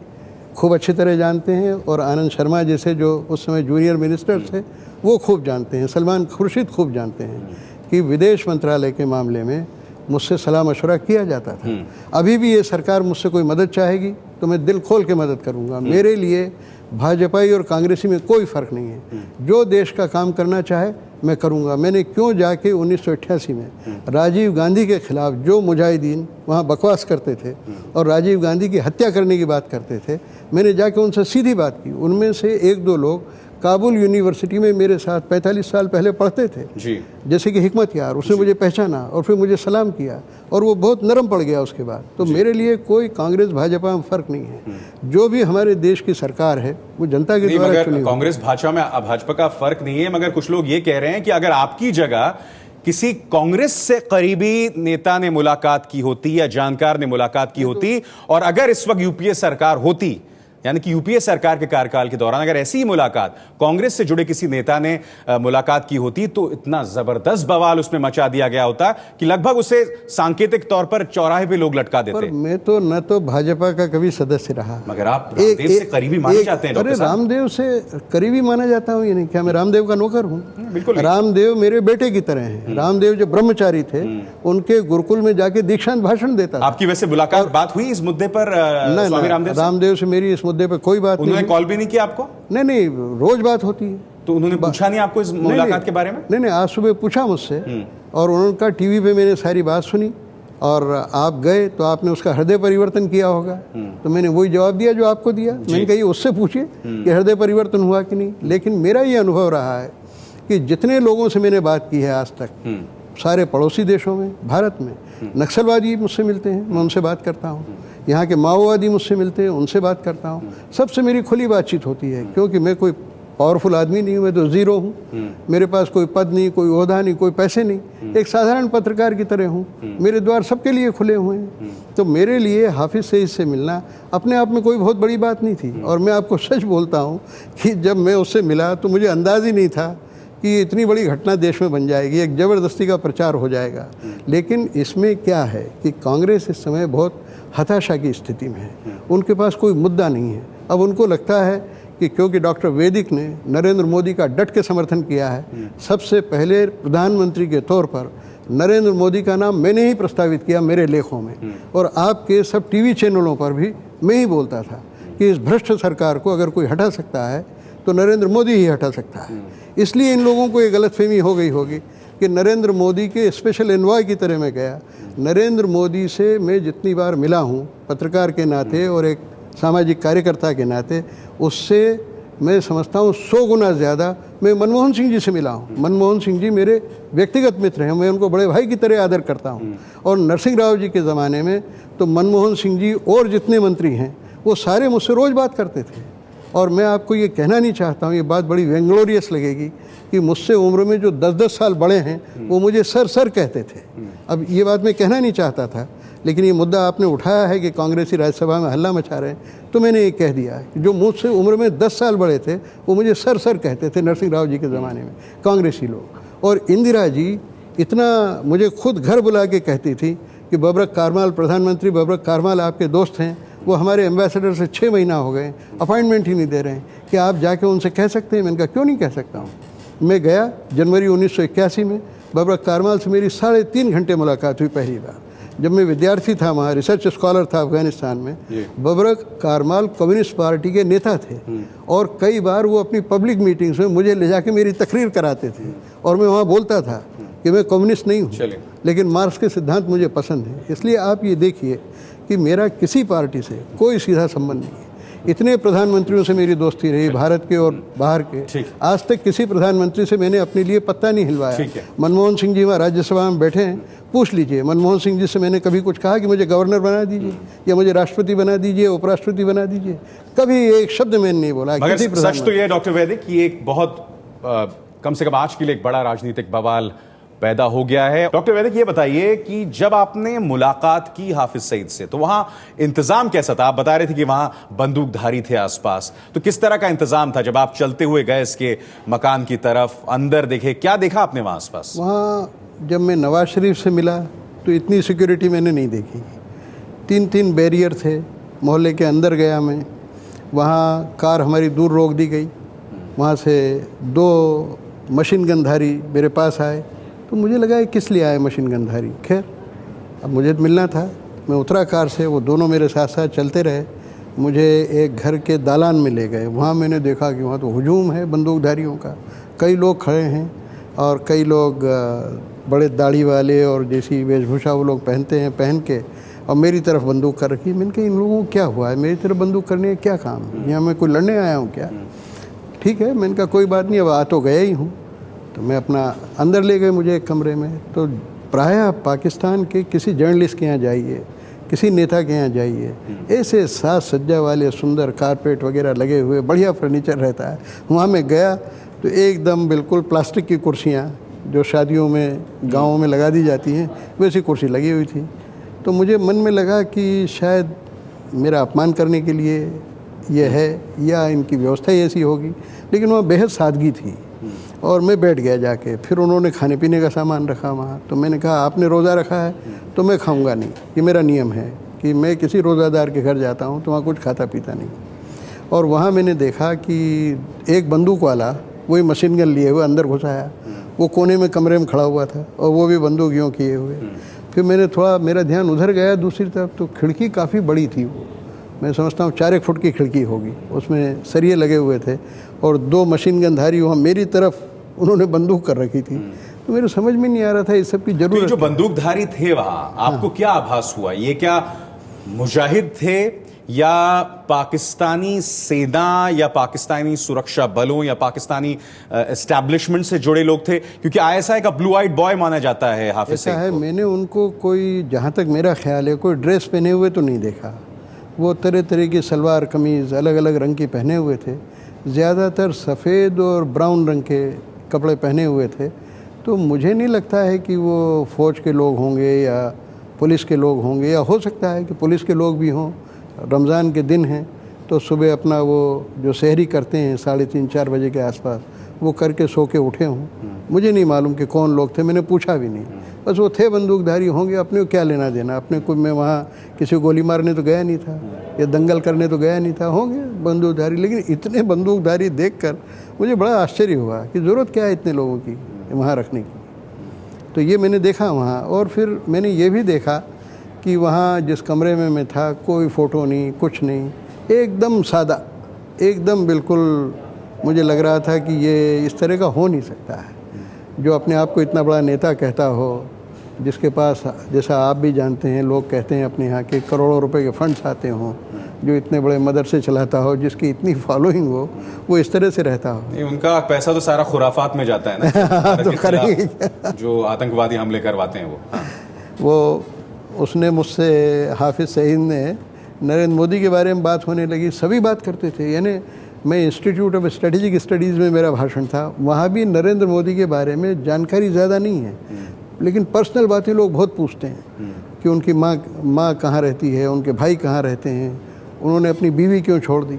S2: खूब अच्छी तरह जानते हैं, और आनंद शर्मा जैसे जो उस समय जूनियर मिनिस्टर थे वो खूब जानते हैं, सलमान खुर्शीद खूब जानते हैं कि विदेश मंत्रालय के मामले में मुझसे सलाह मशवरा किया जाता था। अभी भी ये सरकार मुझसे कोई मदद चाहेगी तो मैं दिल खोल के मदद करूंगा। मेरे लिए भाजपाई और कांग्रेसी में कोई फ़र्क नहीं है। जो देश का काम करना चाहे मैं करूंगा। मैंने क्यों जाके 1988 में राजीव गांधी के खिलाफ जो मुजाहिदीन वहाँ बकवास करते थे और राजीव गांधी की हत्या करने की बात करते थे, मैंने जाके उनसे सीधी बात की। उनमें से एक दो लोग काबुल यूनिवर्सिटी में मेरे साथ 45 साल पहले पढ़ते थे जी, जैसे कि हिकमत यार, उसने मुझे पहचाना और फिर मुझे सलाम किया और वो बहुत नरम पड़ गया उसके बाद। तो मेरे लिए कोई कांग्रेस भाजपा में फ़र्क नहीं है। जो भी हमारे देश की सरकार है वो जनता के द्वारा चुनी।
S1: कांग्रेस भाजपा का फ़र्क नहीं है, मगर कुछ लोग ये कह रहे हैं कि अगर आपकी जगह किसी कांग्रेस से करीबी नेता ने मुलाकात की होती या जानकार ने मुलाकात की होती, और अगर इस वक्त यूपीए सरकार होती, यानी कि यूपीए सरकार के कार्यकाल के दौरान अगर ऐसी ही मुलाकात कांग्रेस से जुड़े किसी नेता ने मुलाकात की होती, तो इतना जबरदस्त बवाल उसमें मचा दिया गया होता कि लगभग उसे सांकेतिक तौर पर चौराहे पे लोग लटका देते।
S2: पर मैं तो न तो भाजपा का कभी सदस्य रहा,
S1: मगर आप रामदेव से करीबी माने जाते हैं।
S2: अरे रामदेव से करीबी माना जाता हूँ, ये नहीं क्या मैं रामदेव का नौकर हूँ?
S1: बिल्कुल।
S2: रामदेव मेरे बेटे की तरह हैं। रामदेव जो ब्रह्मचारी थे उनके गुरुकुल में जाके दीक्षांत भाषण देता था।
S1: आपकी वैसे मुलाकात बात हुई इस मुद्दे पर? स्वामी
S2: रामदेव से मेरी इस मुद्दे पर कोई बात नहीं।
S1: उन्होंने कॉल भी नहीं किया आपको?
S2: नहीं, रोज बात होती है।
S1: तो उन्होंने पूछा नहीं आपको इस मुलाकात के बारे में?
S2: नहीं, आज सुबह पूछा मुझसे और उन्होंने कहा टीवी पे मैंने सारी बात सुनी और आप गए तो आपने उसका हृदय परिवर्तन किया होगा। तो मैंने वही जवाब दिया जो आपको दिया। मैंने कहा उससे पूछिए कि हृदय परिवर्तन हुआ कि नहीं। लेकिन मेरा ये अनुभव रहा है कि जितने लोगों से मैंने बात की है आज तक, सारे पड़ोसी देशों में, भारत में, नक्सलवादी मुझसे मिलते हैं, मैं उनसे बात करता हूँ। यहाँ के माओवादी मुझसे मिलते हैं, उनसे बात करता हूँ। सबसे मेरी खुली बातचीत होती है, क्योंकि मैं कोई पावरफुल आदमी नहीं हूँ, मैं तो ज़ीरो हूँ। मेरे पास कोई पद नहीं, कोई ओहदा नहीं, कोई पैसे नहीं, एक साधारण पत्रकार की तरह हूँ। मेरे द्वार सबके लिए खुले हुए हैं। तो मेरे लिए हाफिज सईद से मिलना अपने आप में कोई बहुत बड़ी बात नहीं थी। और मैं आपको सच बोलता हूँ कि जब मैं उससे मिला तो मुझे अंदाज़ ही नहीं था कि इतनी बड़ी घटना देश में बन जाएगी, एक ज़बरदस्ती का प्रचार हो जाएगा। लेकिन इसमें क्या है कि कांग्रेस इस समय बहुत हताशा की स्थिति में है। उनके पास कोई मुद्दा नहीं है। अब उनको लगता है कि क्योंकि डॉक्टर वैदिक ने नरेंद्र मोदी का डट के समर्थन किया है, सबसे पहले प्रधानमंत्री के तौर पर नरेंद्र मोदी का नाम मैंने ही प्रस्तावित किया मेरे लेखों में, और आपके सब टीवी चैनलों पर भी मैं ही बोलता था कि इस भ्रष्ट सरकार को अगर कोई हटा सकता है तो नरेंद्र मोदी ही हटा सकता है। इसलिए इन लोगों को ये गलतफहमी हो गई होगी कि नरेंद्र मोदी के स्पेशल एनवॉय की तरह मैं गया। नरेंद्र मोदी से मैं जितनी बार मिला हूँ पत्रकार के नाते और एक सामाजिक कार्यकर्ता के नाते, उससे मैं समझता हूँ 100 गुना ज़्यादा मैं मनमोहन सिंह जी से मिला हूँ। मनमोहन सिंह जी मेरे व्यक्तिगत मित्र हैं, मैं उनको बड़े भाई की तरह आदर करता हूँ। और नरसिंह राव जी के ज़माने में तो मनमोहन सिंह जी और जितने मंत्री हैं वो सारे मुझसे रोज़ बात करते थे। और मैं आपको ये कहना नहीं चाहता हूँ, ये बात बड़ी वेंग्लोरियस लगेगी कि मुझसे उम्र में जो 10-10 साल बड़े हैं वो मुझे सर कहते थे। अब ये बात मैं कहना नहीं चाहता था, लेकिन ये मुद्दा आपने उठाया है कि कांग्रेसी राज्यसभा में हल्ला मचा रहे हैं, तो मैंने ये कह दिया कि जो मुझसे उम्र में 10 साल बड़े थे वो मुझे सर कहते थे नरसिंह राव जी के ज़माने में, कांग्रेसी लोग। और इंदिरा जी इतना मुझे खुद घर बुला के कहती थी कि बबरक कारमाल, प्रधानमंत्री बबरक कारमाल आपके दोस्त हैं, वो हमारे एम्बेसडर से 6 महीना हो गए, अपॉइंटमेंट ही नहीं दे रहे हैं, कि आप जाके उनसे कह सकते हैं। मैंने कहा क्यों नहीं कह सकता हूँ। मैं गया जनवरी 1981 में, बबरक कारमाल से मेरी 3.5 घंटे मुलाकात हुई पहली बार। जब मैं विद्यार्थी था, वहाँ रिसर्च स्कॉलर था अफगानिस्तान में। बबरक कारमाल कम्युनिस्ट पार्टी के नेता थे और कई बार वो अपनी पब्लिक मीटिंग्स में मुझे ले जाके मेरी तकरीर कराते थे और मैं वहाँ बोलता था कि मैं कम्युनिस्ट नहीं हूँ, लेकिन मार्क्स के सिद्धांत मुझे पसंद हैं। इसलिए आप ये देखिए कि मेरा किसी पार्टी से कोई सीधा संबंध नहीं है। इतने प्रधानमंत्रियों से मेरी दोस्ती रही, भारत के और बाहर के। आज तक किसी प्रधानमंत्री से मैंने अपने लिए पत्ता नहीं हिलवाया। मनमोहन सिंह जी वहाँ राज्यसभा में बैठे हैं, पूछ लीजिए। मनमोहन सिंह जी से मैंने कभी कुछ कहा कि मुझे गवर्नर बना दीजिए या मुझे राष्ट्रपति बना दीजिए, उपराष्ट्रपति बना दीजिए? कभी एक शब्द मैंने नहीं बोला।
S1: सच तो ये डॉक्टर वैदिक कि एक बहुत कम से कम आज के लिए एक बड़ा राजनीतिक बवाल पैदा हो गया है। डॉक्टर वैदिक ये बताइए कि जब आपने मुलाकात की हाफिज सईद से, तो वहां इंतजाम कैसा था? आप बता रहे थे कि वहां बंदूकधारी थे आसपास, तो किस तरह का इंतजाम था जब आप चलते हुए गए इसके मकान की तरफ, अंदर देखे, क्या देखा आपने वहां आसपास?
S2: वहाँ जब मैं नवाज शरीफ से मिला तो इतनी सिक्योरिटी मैंने नहीं देखी। 3 बैरियर थे। मोहल्ले के अंदर गया मैं, वहाँ कार हमारी दूर रोक दी गई। वहाँ से 2 मशीन गनधारी मेरे पास आए, तो मुझे लगा ये किस लिए आए मशीन गनधारी। खैर, अब मुझे मिलना था, मैं उतरा कार से, वो दोनों मेरे साथ साथ चलते रहे। मुझे एक घर के दालान में ले गए। वहाँ मैंने देखा कि वहाँ तो हुजूम है बंदूकधारियों का, कई लोग खड़े हैं और कई लोग बड़े दाढ़ी वाले और जैसी वेशभूषा वो लोग पहनते हैं पहन के, और मेरी तरफ बंदूक कर रखी। मैंने कहा इन लोगों को क्या हुआ है, मेरी तरफ बंदूक करने का क्या काम है, यहाँ मैं कोई लड़ने आया हूँ क्या। ठीक है, मैंने कहा कोई बात नहीं, अब आ तो गया ही हूँ। तो मैं अपना अंदर ले गए मुझे एक कमरे में। तो प्रायः पाकिस्तान के किसी जर्नलिस्ट के यहाँ जाइए, किसी नेता के यहाँ जाइए, ऐसे साज सज्जा वाले सुंदर कारपेट वगैरह लगे हुए बढ़िया फर्नीचर रहता है। वहाँ मैं गया तो एकदम बिल्कुल प्लास्टिक की कुर्सियाँ जो शादियों में गाँवों में लगा दी जाती हैं, वैसी कुर्सी लगी हुई थी। तो मुझे मन में लगा कि शायद मेरा अपमान करने के लिए ये है या इनकी व्यवस्था ही ऐसी होगी, लेकिन वहाँ बेहद सादगी थी। और मैं बैठ गया जाके। फिर उन्होंने खाने पीने का सामान रखा वहाँ। तो मैंने कहा आपने रोज़ा रखा है तो मैं खाऊंगा नहीं, ये मेरा नियम है कि मैं किसी रोज़ादार के घर जाता हूँ तो वहाँ कुछ खाता पीता नहीं। और वहाँ मैंने देखा कि एक बंदूक वाला वही मशीन गन लिए हुए अंदर घुसाया, वो कोने में कमरे में खड़ा हुआ था और वो भी बंदूक यूँ किए हुए। फिर मैंने थोड़ा, मेरा ध्यान उधर गया दूसरी तरफ, तो खिड़की काफ़ी बड़ी थी। वो मैं समझता हूँ 4 फुट की खिड़की होगी, उसमें सरिये लगे हुए थे और 2 मशीन गनधारी वहाँ मेरी तरफ उन्होंने बंदूक कर रखी थी। तो मेरे समझ में नहीं आ रहा था इस सब की जरूरत।
S1: तो जो बंदूकधारी थे वहाँ, आपको क्या आभास हुआ, ये क्या मुजाहिद थे या पाकिस्तानी सेना या पाकिस्तानी सुरक्षा बलों या पाकिस्तानी एस्टैब्लिशमेंट से जुड़े लोग थे? क्योंकि आईएसआई का ब्लू आइड बॉय माना जाता है हाफिज सईद को।
S2: मैंने उनको कोई, जहाँ तक मेरा ख्याल है, कोई ड्रेस पहने हुए तो नहीं देखा। वो तरह तरह की सलवार कमीज़ अलग अलग रंग की पहने हुए थे, ज़्यादातर सफ़ेद और ब्राउन रंग के कपड़े पहने हुए थे। तो मुझे नहीं लगता है कि वो फ़ौज के लोग होंगे या पुलिस के लोग होंगे, या हो सकता है कि पुलिस के लोग भी हों। रमज़ान के दिन हैं तो सुबह अपना वो जो सहरी करते हैं 3:30-4 बजे के आसपास, वो करके सो के उठे हों। मुझे नहीं मालूम कि कौन लोग थे, मैंने पूछा भी नहीं। बस वो थे बंदूकधारी होंगे, अपने को क्या लेना देना, अपने को, मैं वहाँ किसी को गोली मारने तो गया नहीं था या दंगल करने तो गया नहीं था, होंगे बंदूकधारी। लेकिन इतने बंदूकधारी देखकर मुझे बड़ा आश्चर्य हुआ कि ज़रूरत क्या है इतने लोगों की वहाँ रखने की। तो ये मैंने देखा वहाँ। और फिर मैंने ये भी देखा कि वहाँ जिस कमरे में मैं था कोई फ़ोटो नहीं, कुछ नहीं, एकदम सादा, एकदम बिल्कुल मुझे लग रहा था कि ये इस तरह का हो नहीं सकता है। जो अपने आप को इतना बड़ा नेता कहता हो, जिसके पास, जैसा आप भी जानते हैं, लोग कहते हैं अपने यहाँ के करोड़ों रुपए के फंड्स आते हों, जो इतने बड़े मदरसे चलाता हो, जिसकी इतनी फॉलोइंग हो, वो इस तरह से रहता हो।
S1: उनका पैसा तो सारा खुराफात में जाता है ना।
S2: तो करेंगे
S1: जो आतंकवादी हमले करवाते हैं
S2: वो उसने मुझसे, हाफिज सईद ने, नरेंद्र मोदी के बारे में बात होने लगी, सभी बात करते थे। यानी मैं इंस्टीट्यूट ऑफ स्ट्रेटेजिक स्टडीज़ में मेरा भाषण था, वहाँ भी नरेंद्र मोदी के बारे में जानकारी ज़्यादा नहीं है, लेकिन पर्सनल बातें लोग बहुत पूछते हैं कि उनकी माँ कहाँ रहती है, उनके भाई कहाँ रहते हैं, उन्होंने अपनी बीवी क्यों छोड़ दी।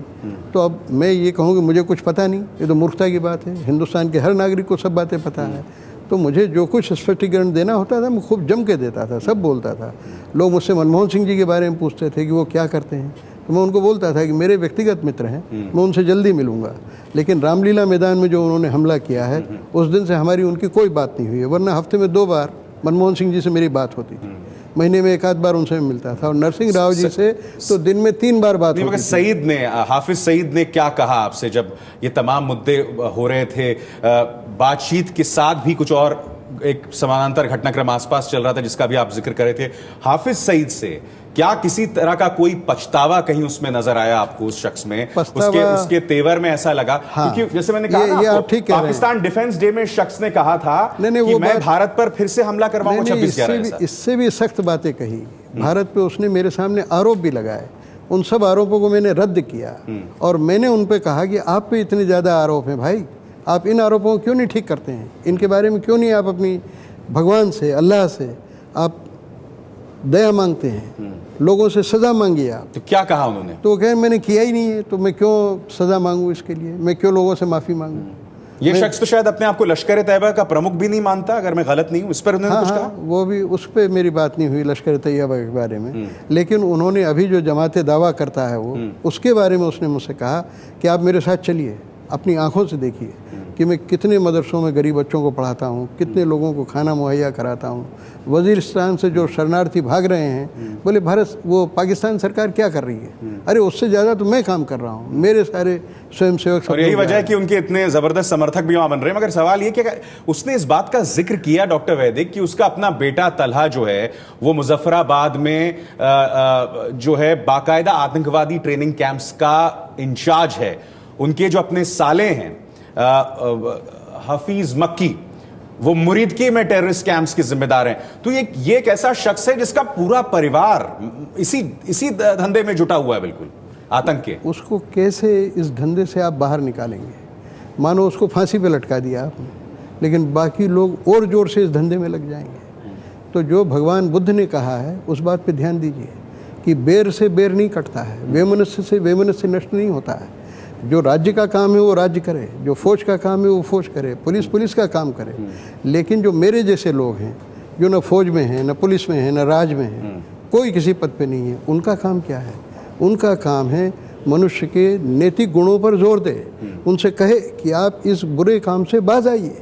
S2: तो अब मैं ये कहूँ कि मुझे कुछ पता नहीं, ये तो मूर्खता की बात है। हिंदुस्तान के हर नागरिक को सब बातें पता है। तो मुझे जो कुछ स्पष्टीकरण देना होता था मैं खूब जम के देता था, सब बोलता था। लोग मुझसे मनमोहन सिंह जी के बारे में पूछते थे कि वो क्या करते हैं, तो मैं उनको बोलता था कि मेरे व्यक्तिगत मित्र हैं, मैं उनसे जल्दी मिलूंगा। लेकिन रामलीला मैदान में जो उन्होंने हमला किया है, उस दिन से हमारी उनकी कोई बात नहीं हुई है। वरना हफ्ते में 2 बार मनमोहन सिंह जी से मेरी बात होती थी, महीने में 1 आध बार उनसे मिलता था, और नरसिंह राव जी से तो दिन में 3 बार बात होती थी।
S1: सईद ने, हाफिज सईद ने क्या कहा आपसे जब ये तमाम मुद्दे हो रहे थे? बातचीत के साथ भी कुछ और एक समानांतर घटनाक्रम आसपास चल रहा था जिसका भी आप जिक्र कर रहे थे। हाफिज सईद से क्या किसी तरह का कोई पछतावा कहीं उसमें नजर आया आपको, उस शख्स में, उसके तेवर में ऐसा लगा?
S2: हाँ,
S1: क्योंकि जैसे मैंने कहा ना आपको, पाकिस्तान डिफेंस डे में शख्स ने कहा था कि मैं भारत पर फिर से हमला करवाऊंगा 26/11।
S2: इससे भी सख्त बातें कही भारत पे उसने, मेरे सामने आरोप भी लगाए। उन सब आरोपों को मैंने रद्द किया और मैंने उन पे कहा कि आप पे इतने ज़्यादा आरोप हैं भाई, आप इन आरोपों को क्यों नहीं ठीक करते हैं, इनके बारे में क्यों नहीं आप अपनी भगवान से, अल्लाह से आप दया मांगते हैं, लोगों से सज़ा मांगिए आप।
S1: तो क्या कहा उन्होंने?
S2: तो कहें मैंने किया ही नहीं है, तो मैं क्यों सज़ा मांगूँ इसके लिए, मैं क्यों लोगों से माफ़ी मांगूँ।
S1: ये शख्स तो शायद अपने आप को लश्कर तैयबा का प्रमुख भी नहीं मानता, अगर मैं गलत नहीं हूं। इस पर उन्होंने कुछ कहा?
S2: वो भी, उस पर मेरी बात नहीं हुई लश्कर तैयबा के बारे में, लेकिन उन्होंने अभी जो जमात दावा करता है वो, उसके बारे में उसने मुझसे कहा कि आप मेरे साथ चलिए, अपनी आंखों से देखिए कि मैं कितने मदरसों में गरीब बच्चों को पढ़ाता हूँ, कितने लोगों को खाना मुहैया कराता हूँ। वजीरिस्तान से जो शरणार्थी भाग रहे हैं, बोले भारत वो पाकिस्तान सरकार क्या कर रही है? अरे उससे ज़्यादा तो मैं काम कर रहा हूँ, मेरे सारे स्वयंसेवक।
S1: और यही वजह है कि उनके इतने ज़बरदस्त समर्थक भी वहाँ बन रहे हैं। मगर सवाल ये कि उसने इस बात का जिक्र किया डॉक्टर वैदिक कि उसका अपना बेटा तलहा जो है वो मुजफ्फराबाद में जो है बाकायदा आतंकवादी ट्रेनिंग कैंप्स का इंचार्ज है। उनके जो अपने साले हैं हफीज मक्की, वो मुरीदकी में टेररिस्ट कैंप्स के जिम्मेदार हैं। तो ये एक ऐसा शख्स है जिसका पूरा परिवार इसी धंधे में जुटा हुआ है, बिल्कुल आतंक के।
S2: उसको कैसे इस धंधे से आप बाहर निकालेंगे? मानो उसको फांसी पे लटका दिया आपने, लेकिन बाकी लोग और जोर से इस धंधे में लग जाएंगे। तो जो भगवान बुद्ध ने कहा है उस बात पे ध्यान दीजिए कि बेर से बेर नहीं कटता है, वैमनस्य से वैमनस्य नष्ट नहीं होता है। जो राज्य का काम है वो राज्य करे, जो फौज का काम है वो फौज करे, पुलिस का काम करे। लेकिन जो मेरे जैसे लोग हैं जो न फौज में हैं, न पुलिस में हैं, न राज में हैं, कोई किसी पद पे नहीं है, उनका काम क्या है? उनका काम है मनुष्य के नैतिक गुणों पर जोर दे, उनसे कहे कि आप इस बुरे काम से बाज आइए,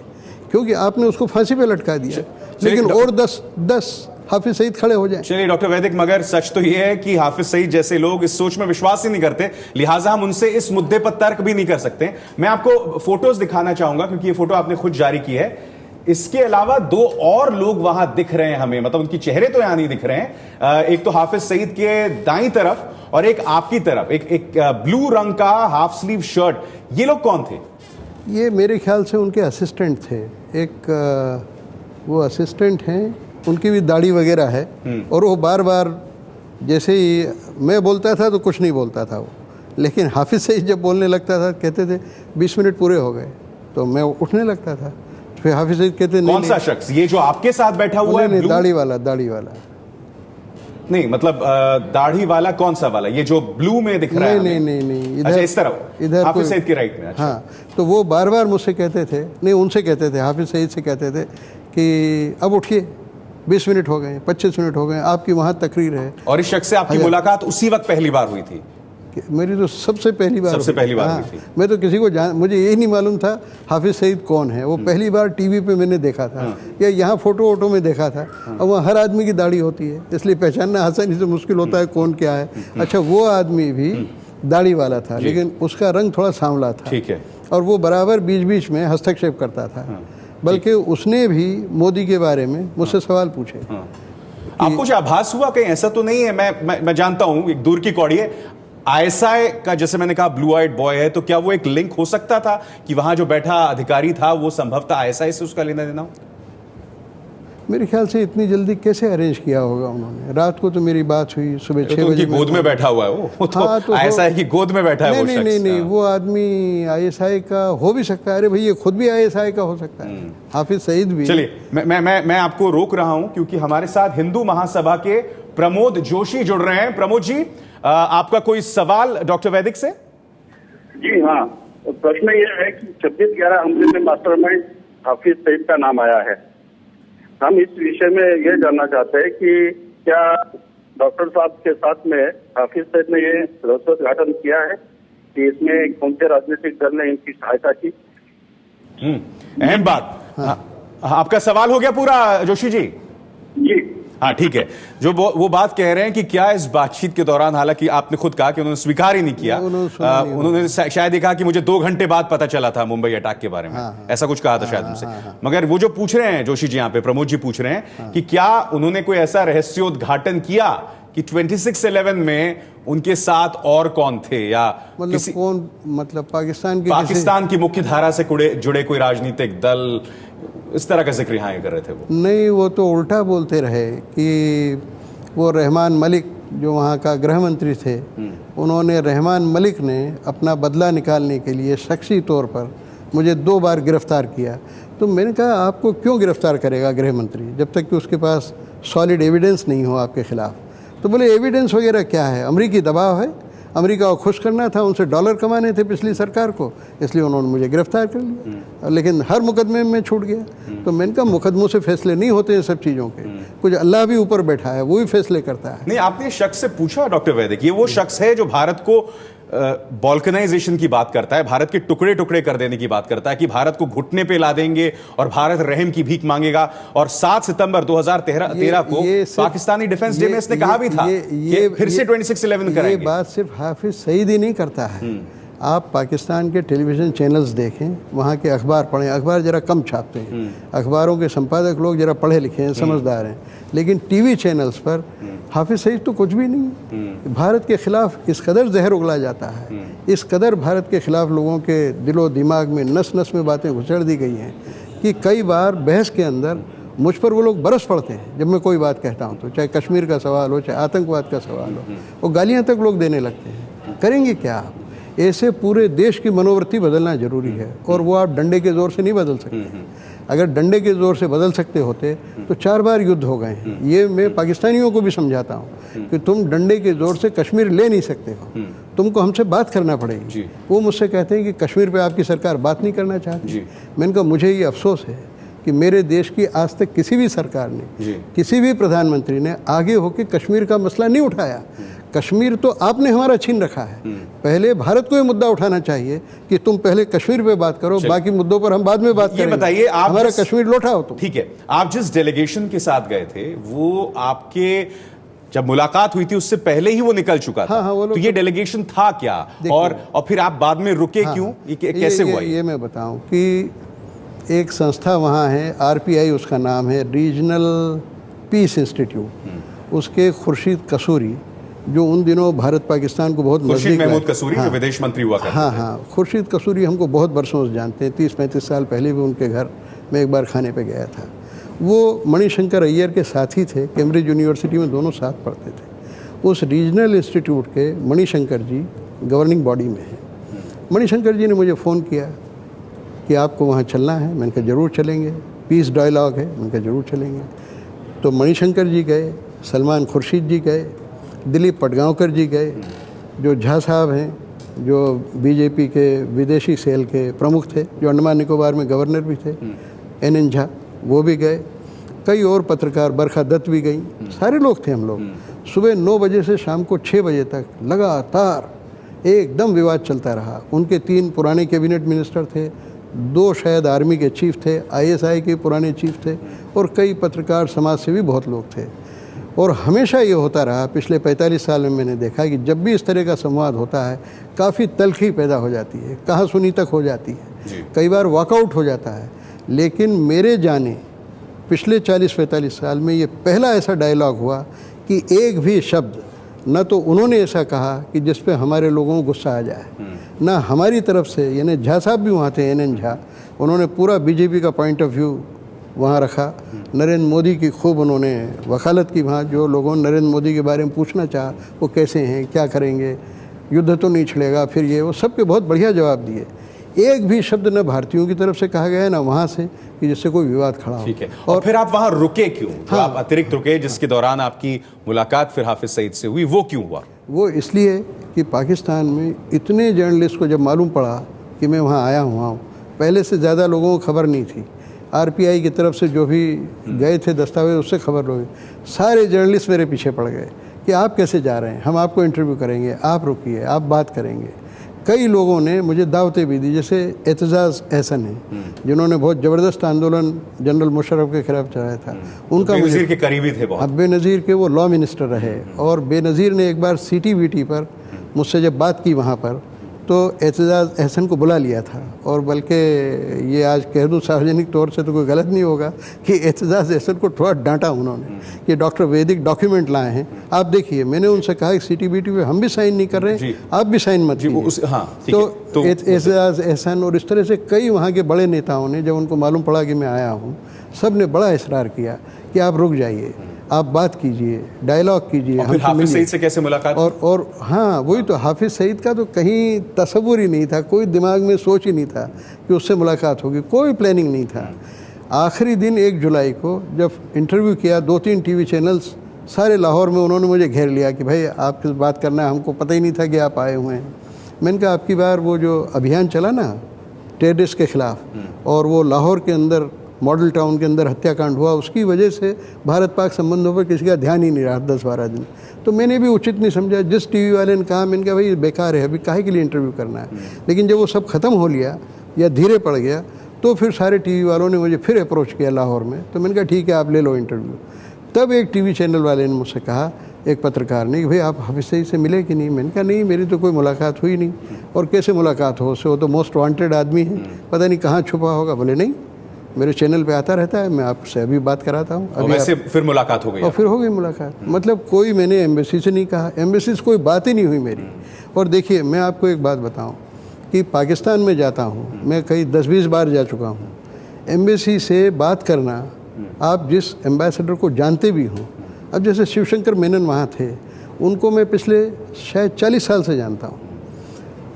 S2: क्योंकि आपने उसको फांसी पे लटका दिया, लेकिन और 10 हाफिज सईद खड़े हो जाएं।
S1: चलिए डॉक्टर वैदिक, मगर सच तो यह है कि हाफिज सईद जैसे लोग इस सोच में विश्वास ही नहीं करते, लिहाजा हम उनसे इस मुद्दे पर तर्क भी नहीं कर सकते। मैं आपको फोटोज दिखाना चाहूंगा क्योंकि ये फोटो आपने खुद जारी की है। इसके अलावा 2 और लोग वहां दिख रहे हैं हमें, मतलब उनके चेहरे तो यहां नहीं दिख रहे हैं। एक तो हाफिज सईद के दाईं तरफ और एक आपकी तरफ, एक ब्लू रंग का हाफ स्लीव शर्ट। ये लोग कौन थे?
S2: ये मेरे ख्याल से उनके असिस्टेंट थे। एक वो असिस्टेंट हैं, उनकी भी दाढ़ी वगैरह है, और वो बार बार जैसे ही मैं बोलता था तो कुछ नहीं बोलता था वो, लेकिन हाफिज सईद जब बोलने लगता था कहते थे 20 मिनट पूरे हो गए, तो मैं उठने लगता था। फिर हाफिज सईद कहते
S1: कौन सा शख्स? ये जो आपके साथ बैठा हुआ है?
S2: नहीं, दाढ़ी वाला
S1: नहीं, मतलब दाढ़ी वाला कौन सा वाला? ये जो ब्लू में दिख रहा है?
S2: नहीं,
S1: अच्छा, इस तरफ,
S2: इधर
S1: हाफिज सईद के राइट में। अच्छा।
S2: हाँ, तो वो बार बार मुझसे कहते थे, नहीं उनसे कहते थे, हाफिज सईद से कहते थे कि अब उठिए, 20 मिनट हो गए, 25 मिनट हो गए, आपकी वहाँ तकरीर है।
S1: और इस शख्स से आपकी मुलाकात उसी वक्त पहली बार हुई थी?
S2: मेरी तो सबसे पहली बार
S1: हुई थी।
S2: मैं तो किसी को मुझे यही नहीं मालूम था हाफिज सईद कौन है। वो पहली बार टीवी पे मैंने देखा था, या यहाँ फोटो में देखा था। और वहाँ हर आदमी की दाढ़ी होती है, इसलिए पहचानना आसानी से मुश्किल होता है कौन क्या है। अच्छा, वो आदमी भी दाढ़ी वाला था, लेकिन उसका रंग थोड़ा सांवला था।
S1: ठीक है।
S2: और वो बराबर बीच बीच में हस्तक्षेप करता था, बल्कि उसने भी मोदी के बारे में मुझसे सवाल पूछे।
S1: आपको कुछ आभास हुआ कहीं ऐसा तो नहीं है? मैं जानता हूं एक दूर की कौड़ी है, आईएसआई का जैसे मैंने कहा ब्लू आइड बॉय है, तो क्या वो एक लिंक हो सकता था कि वहां जो बैठा अधिकारी था वो संभवतः आईएसआई से उसका लेना देना हो?
S2: मेरे ख्याल से इतनी जल्दी कैसे अरेंज किया होगा उन्होंने? रात को तो मेरी बात हुई, सुबह 6 बजे
S1: गोद में बैठा हुआ है वो तो आईएसआई की गोद में बैठा है वो शख्स।
S2: नहीं, वो आदमी आईएसआई का हो भी सकता है। अरे भाई, ये खुद भी आईएसआई का हो सकता है, हाफिज सईद भी।
S1: चलिए, मैं आपको रोक रहा हूं क्योंकि हमारे साथ हिंदू महासभा के प्रमोद जोशी जुड़ रहे हैं। प्रमोद जी, आपका कोई सवाल डॉक्टर वैदिक से?
S4: जी हाँ, प्रश्न यह है कि 26/11 हमले में मास्टरमाइंड हाफिज सईद का नाम आया है। हम इस विषय में यह जानना चाहते हैं कि क्या डॉक्टर साहब के साथ में हाफिज सईद ने ये रहस्योद्घाटन किया है कि इसमें कौन से राजनीतिक दल ने इनकी सहायता की?
S1: अहम बात। आपका सवाल हो गया पूरा जोशी जी?
S4: जी
S1: हाँ, ठीक है। जो वो बात कह रहे हैं कि क्या इस बातचीत के दौरान, हालांकि आपने खुद कहा कि उन्होंने स्वीकार ही नहीं किया, उन्होंने शायद ये कहा कि मुझे 2 घंटे बाद पता चला था मुंबई अटैक के बारे में। ऐसा कुछ कहा था शायद उनसे। मगर वो जो पूछ रहे हैं जोशी जी, यहाँ पे प्रमोद जी पूछ रहे हैं कि क्या उन्होंने कोई ऐसा रहस्योद्घाटन किया कि 26/11 में उनके साथ और कौन थे, या
S2: मतलब कौन, मतलब
S1: पाकिस्तान की मुख्य धारा से जुड़े कोई राजनीतिक दल, इस तरह का जिक्र यहाँ कर रहे थे वो?
S2: नहीं, वो तो उल्टा बोलते रहे कि वो रहमान मलिक जो वहाँ का गृह मंत्री थे, उन्होंने, रहमान मलिक ने अपना बदला निकालने के लिए शख्सी तौर पर मुझे 2 बार गिरफ्तार किया। तो मैंने कहा, आपको क्यों गिरफ्तार करेगा गृह मंत्री जब तक कि उसके पास सॉलिड एविडेंस नहीं हो आपके खिलाफ? तो बोले, एविडेंस वगैरह क्या है? अमरीकी दबाव है, अमेरिका को खुश करना था, उनसे डॉलर कमाने थे पिछली सरकार को, इसलिए उन्होंने मुझे गिरफ्तार कर लिया। लेकिन हर मुकदमे में छूट गया। तो मैंने कहा मुकदमों से फैसले नहीं होते हैं सब चीज़ों के, कुछ अल्लाह भी ऊपर बैठा है, वो भी फैसले करता है।
S1: नहीं, आपने शख्स से पूछा डॉक्टर वैदिक, ये वो शख्स है जो भारत को बॉल्कनाइजेशन की बात करता है, भारत के टुकड़े टुकड़े कर देने की बात करता है कि भारत को घुटने पे ला देंगे और भारत रहम की भीख मांगेगा। और 7 सितंबर 2013 को पाकिस्तानी डिफेंस डे में इसने कहा भी था कि फिर से 26/11 करेंगे।
S2: ये बात सिर्फ हाफिज सईद ही नहीं करता है। आप पाकिस्तान के टेलीविज़न चैनल्स देखें, वहाँ के अखबार पढ़ें। अखबार ज़रा कम छापते हैं, अखबारों के संपादक लोग ज़रा पढ़े लिखे हैं, समझदार हैं, लेकिन टीवी चैनल्स पर हाफिज सईद तो कुछ भी नहीं। भारत के ख़िलाफ़ इस कदर जहर उगला जाता है, इस कदर भारत के ख़िलाफ़ लोगों के दिलो दिमाग में नस नस में बातें घुसड़ दी गई हैं कि कई बार बहस के अंदर मुझ पर वो लोग बरस पड़ते हैं जब मैं कोई बात कहता हूँ, तो चाहे कश्मीर का सवाल हो, चाहे आतंकवाद का सवाल हो, वो गालियाँ तक लोग देने लगते हैं। करेंगे क्या आप? ऐसे पूरे देश की मनोवृत्ति बदलना जरूरी है, और वो आप डंडे के ज़ोर से नहीं बदल सकते। अगर डंडे के ज़ोर से बदल सकते होते तो 4 बार युद्ध हो गए हैं। ये मैं पाकिस्तानियों को भी समझाता हूँ कि तुम डंडे के ज़ोर से कश्मीर ले नहीं सकते हो, तुमको हमसे बात करना पड़ेगी। वो मुझसे कहते हैं कि कश्मीर पे आपकी सरकार बात नहीं करना चाहती। मैंने कहा मुझे ये अफसोस है कि मेरे देश की आज तक किसी भी सरकार ने, किसी भी प्रधानमंत्री ने आगे होकर कश्मीर का मसला नहीं उठाया। कश्मीर तो आपने हमारा छीन रखा है। पहले भारत को ये मुद्दा उठाना चाहिए कि तुम पहले कश्मीर पे बात करो, बाकी मुद्दों पर हम बाद में बात करेंगे।
S1: बताइए, आप
S2: हमारा कश्मीर लौटाओ तुम।
S1: ठीक है, आप जिस डेलीगेशन के साथ गए थे वो आपके जब मुलाकात हुई थी उससे पहले ही वो निकल चुका था। तो ये डेलीगेशन था क्या, और फिर आप बाद में रुके क्यों, कैसे हुआ?
S2: ये मैं बताऊं कि एक संस्था वहाँ है, RPI उसका नाम है, रीजनल पीस इंस्टीट्यूट। उसके खुर्शीद कसूरी, जो उन दिनों भारत पाकिस्तान को बहुत
S1: खुर्शीद महमूद कसूरी, जो विदेश मंत्री हुआ करते थे।
S2: हाँ, खुर्शीद कसूरी हमको बहुत बरसों से जानते हैं। 30-35 साल पहले भी उनके घर में एक बार खाने पे गया था। वो मणिशंकर अय्यर के साथी थे, कैम्ब्रिज यूनिवर्सिटी में दोनों साथ पढ़ते थे। उस रीजनल इंस्टीट्यूट के मणिशंकर जी गवर्निंग बॉडी में हैं। मणिशंकर जी ने मुझे फ़ोन किया कि आपको वहाँ चलना है। मैंने कहा ज़रूर चलेंगे, पीस डायलॉग है। मैंने कहा ज़रूर चलेंगे। तो मणिशंकर जी गए, सलमान खुर्शीद जी गए, दिलीप पटगांवकर जी गए, जो झा साहब हैं, जो बीजेपी के विदेशी सेल के प्रमुख थे, जो अंडमान निकोबार में गवर्नर भी थे, NN झा, वो भी गए। कई और पत्रकार, बरखा दत्त भी गई। सारे लोग थे हम लोग। सुबह 9 बजे से शाम को 6 बजे तक लगातार एकदम विवाद चलता रहा। उनके 3 पुराने कैबिनेट मिनिस्टर थे, 2 शायद आर्मी के चीफ थे, ISI के पुराने चीफ थे, और कई पत्रकार समाज से भी बहुत लोग थे। और हमेशा ये होता रहा, पिछले 45 साल में मैंने देखा कि जब भी इस तरह का संवाद होता है काफ़ी तलखी पैदा हो जाती है, कहा सुनी तक हो जाती है, कई बार वॉकआउट हो जाता है। लेकिन मेरे जाने पिछले 40-45 साल में ये पहला ऐसा डायलॉग हुआ कि एक भी शब्द न तो उन्होंने ऐसा कहा कि जिस पे हमारे लोगों को गुस्सा आ जाए, ना हमारी तरफ से, यानी झा साहब भी वहाँ थे, NN झा, उन्होंने पूरा BJP का पॉइंट ऑफ व्यू वहाँ रखा। नरेंद्र मोदी की खूब उन्होंने वकालत की। वहाँ जो लोगों ने नरेंद्र मोदी के बारे में पूछना चाहा, वो कैसे हैं, क्या करेंगे, युद्ध तो नहीं छिड़ेगा, फिर ये वो सबके बहुत बढ़िया जवाब दिए। एक भी शब्द न भारतीयों की तरफ से कहा गया है ना वहाँ से कि जिससे कोई विवाद खड़ा हो।
S1: ठीक है, और फिर आप वहाँ रुके क्यों? हाँ, आप अतिरिक्त रुके, जिसके दौरान आपकी मुलाकात फिर हाफिज सईद से हुई, वो क्यों हुआ?
S2: वो इसलिए कि पाकिस्तान में इतने जर्नलिस्ट को जब मालूम पड़ा कि मैं वहाँ आया हुआ हूँ, पहले से ज़्यादा लोगों को खबर नहीं थी। RPI की तरफ से जो भी गए थे दस्तावेज, उससे खबर हो गई। सारे जर्नलिस्ट मेरे पीछे पड़ गए कि आप कैसे जा रहे हैं, हम आपको इंटरव्यू करेंगे, आप रुकिए, आप बात करेंगे। कई लोगों ने मुझे दावतें भी दी, जैसे एतजाज़ अहसन है, जिन्होंने बहुत ज़बरदस्त आंदोलन जनरल मुशर्रफ के खिलाफ चलाया था। उनका
S1: बेनज़ीर के करीबी थे बहुत।
S2: अब बेनज़ीर के वो लॉ मिनिस्टर रहे, और बेनज़ीर ने एक बार CTVT पर मुझसे जब बात की वहाँ पर, तो एतजाज़ अहसन को बुला लिया था। और बल्कि ये आज कह दूँ सार्वजनिक तौर से तो कोई गलत नहीं होगा कि एतजाज़ अहसन को थोड़ा डांटा उन्होंने कि डॉक्टर वैदिक डॉक्यूमेंट लाए हैं, आप देखिए। मैंने उनसे कहा कि CTVT पे हम भी साइन नहीं कर रहे, आप भी साइन मत कीजिए। तो एतजाज़ अहसन और इस तरह से कई वहाँ के बड़े नेताओं ने, जब उनको मालूम पड़ा कि मैं आया हूँ, सब ने बड़ा इसरार किया कि आप रुक जाइए, आप बात कीजिए, डायलॉग कीजिए।
S1: और फिर हाफिज सईद से कैसे मुलाकात?
S2: और हाँ, वही तो, हाफिज सईद का तो कहीं तसव्वुर ही नहीं था, कोई दिमाग में सोच ही नहीं था कि उससे मुलाकात होगी, कोई प्लानिंग नहीं था। आखिरी दिन 1 जुलाई को जब इंटरव्यू किया, 2-3 TV चैनल्स सारे लाहौर में उन्होंने मुझे घेर लिया कि भाई आपसे बात करना है, हमको पता ही नहीं था कि आप आए हुए हैं। मैंने कहा आपकी बार वो जो अभियान चला ना टेररिस्ट के खिलाफ और वो लाहौर के अंदर मॉडल टाउन के अंदर हत्याकांड हुआ, उसकी वजह से भारत पाक संबंधों पर किसी का ध्यान ही नहीं रहा 10-12 दिन। तो मैंने भी उचित नहीं समझा, जिस टीवी वाले ने कहा मैंने कहा भाई बेकार है, अभी काहे के लिए इंटरव्यू करना है। लेकिन जब वो सब ख़त्म हो लिया या धीरे पड़ गया तो फिर सारे टीवी वालों ने मुझे फिर अप्रोच किया लाहौर में। तो मैंने कहा ठीक है आप ले लो इंटरव्यू। तब एक टीवी चैनल वाले ने मुझसे कहा, एक पत्रकार ने, कि भाई आप हाफिज़ सईद से मिले कि नहीं। मैंने कहा नहीं, मेरी तो कोई मुलाकात हुई नहीं। और कैसे मुलाकात हो उससे, वो तो मोस्ट वांटेड आदमी है, पता नहीं कहाँ छुपा होगा। बोले नहीं, मेरे चैनल पे आता रहता है, मैं आपसे अभी बात कराता हूँ।
S1: और वैसे फिर मुलाकात हो गई
S2: और फिर हो गई मुलाकात। मतलब कोई मैंने एम्बेसी से नहीं कहा, एम्बेसी से कोई बात ही नहीं हुई मेरी। और देखिए मैं आपको एक बात बताऊँ कि पाकिस्तान में जाता हूँ, मैं कई 10-20 बार जा चुका हूँ। एम्बेसी से बात करना, आप जिस एम्बेसडर को जानते भी हों, अब जैसे शिवशंकर मेनन वहाँ थे, उनको मैं पिछले शायद 40 साल से जानता हूँ।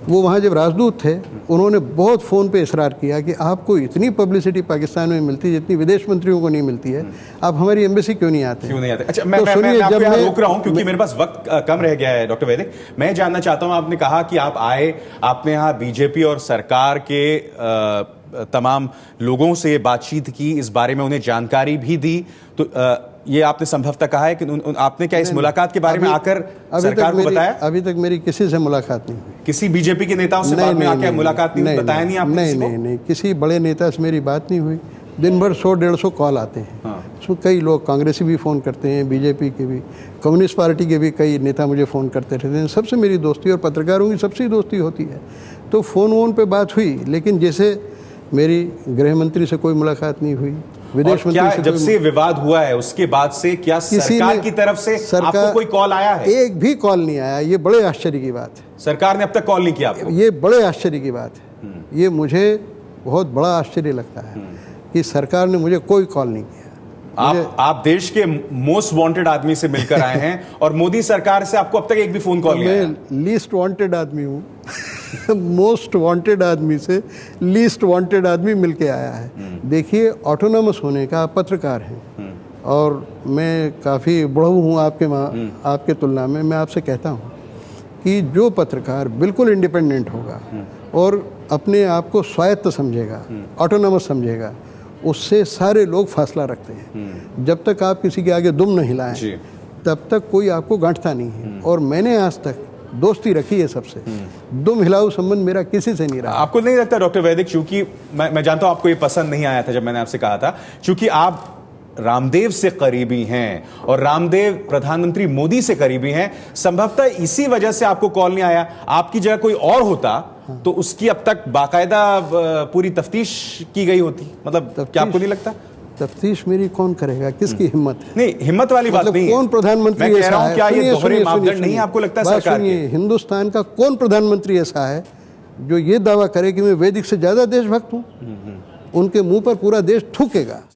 S2: वो वहाँ जब राजदूत थे, उन्होंने बहुत फ़ोन पे इसरार किया कि आपको इतनी पब्लिसिटी पाकिस्तान में मिलती है जितनी विदेश मंत्रियों को नहीं मिलती है, आप हमारी एम्बेसी क्यों नहीं आते?
S1: अच्छा, मैं आपको यहाँ रोक रहा हूँ क्योंकि मेरे पास वक्त कम रह गया है। डॉक्टर वैदिक, मैं जानना चाहता हूँ, आपने कहा कि आप आए, आपने यहाँ बीजेपी और सरकार के तमाम लोगों से बातचीत की, इस बारे में उन्हें जानकारी भी दी, तो ये आपने संभवतः कहा है कि आपने क्या इस मुलाकात के बारे में आकर सरकार को बताया?
S2: अभी तक मेरी किसी से मुलाकात नहीं हुई।
S1: किसी बीजेपी के नेताओं से बाद में आकर मुलाकात नहीं, बताया नहीं आपने?
S2: नहीं, किसी बड़े नेता से मेरी बात नहीं हुई। दिन भर 100-150 कॉल आते हैं। उसमें कई लोग कांग्रेसी भी फ़ोन करते हैं, बीजेपी के भी, कम्युनिस्ट पार्टी के भी कई नेता मुझे फ़ोन करते रहते हैं। सबसे मेरी दोस्ती, और पत्रकारों की सबसे दोस्ती होती है। तो फ़ोन वोन पे बात हुई, लेकिन जैसे मेरी गृह मंत्री से कोई मुलाकात नहीं हुई, विदेश मंत्री से।
S1: जब से विवाद हुआ है उसके बाद से क्या सरकार की तरफ से आपको कोई कॉल आया है?
S2: एक भी कॉल नहीं आया। ये बड़े आश्चर्य की बात है।
S1: सरकार ने अब तक कॉल नहीं किया आपको?
S2: ये बड़े आश्चर्य की बात है। ये मुझे बहुत बड़ा आश्चर्य लगता है कि सरकार ने मुझे कोई कॉल नहीं किया।
S1: आप देश के मोस्ट वांटेड आदमी से मिलकर आए हैं और मोदी सरकार से आपको अब तक एक भी फोन कॉल नहीं आया?
S2: मैं लीस्ट वांटेड आदमी हूँ। मोस्ट वांटेड आदमी से लीस्ट वांटेड आदमी मिलके आया है। देखिए, ऑटोनॉमस होने का, आप पत्रकार हैं और मैं काफ़ी बड़ू हूँ आपके तुलना में। मैं आपसे कहता हूँ कि जो पत्रकार बिल्कुल इंडिपेंडेंट होगा और अपने आप को स्वायत्त समझेगा, ऑटोनॉमस समझेगा, उससे सारे लोग फासला रखते हैं। जब तक आप किसी के आगे दुम न हिलाएं, तब तक कोई आपको गांठता नहीं है। और मैंने आज तक दोस्ती रखी है सबसे। दुम हिलाऊ संबंध मेरा किसी से नहीं रहा।
S1: आपको नहीं लगता डॉक्टर वैदिक, चूंकि मैं जानता हूं आपको ये पसंद नहीं आया था जब मैंने आपसे कहा था, चूंकि आप रामदेव से करीबी हैं और रामदेव प्रधानमंत्री मोदी से करीबी हैं, संभवतः इसी वजह से आपको कॉल नहीं आया। आपकी जगह कोई और होता तो उसकी अब तक बाकायदा पूरी तफ्तीश की गई होती। मतलब क्या आपको नहीं लगता?
S2: तफ्तीश मेरी कौन करेगा? किसकी हिम्मत है?
S1: नहीं, हिम्मत वाली बात नहीं है।
S2: कौन प्रधानमंत्री
S1: मैं कह रहा हूं, क्या ये दोहरे मापदंड नहीं आपको लगता है सरकार के?
S2: हिंदुस्तान का कौन प्रधानमंत्री ऐसा है जो ये दावा करे कि मैं वैदिक से ज्यादा देशभक्त हूं? उनके मुंह पर पूरा देश थूकेगा।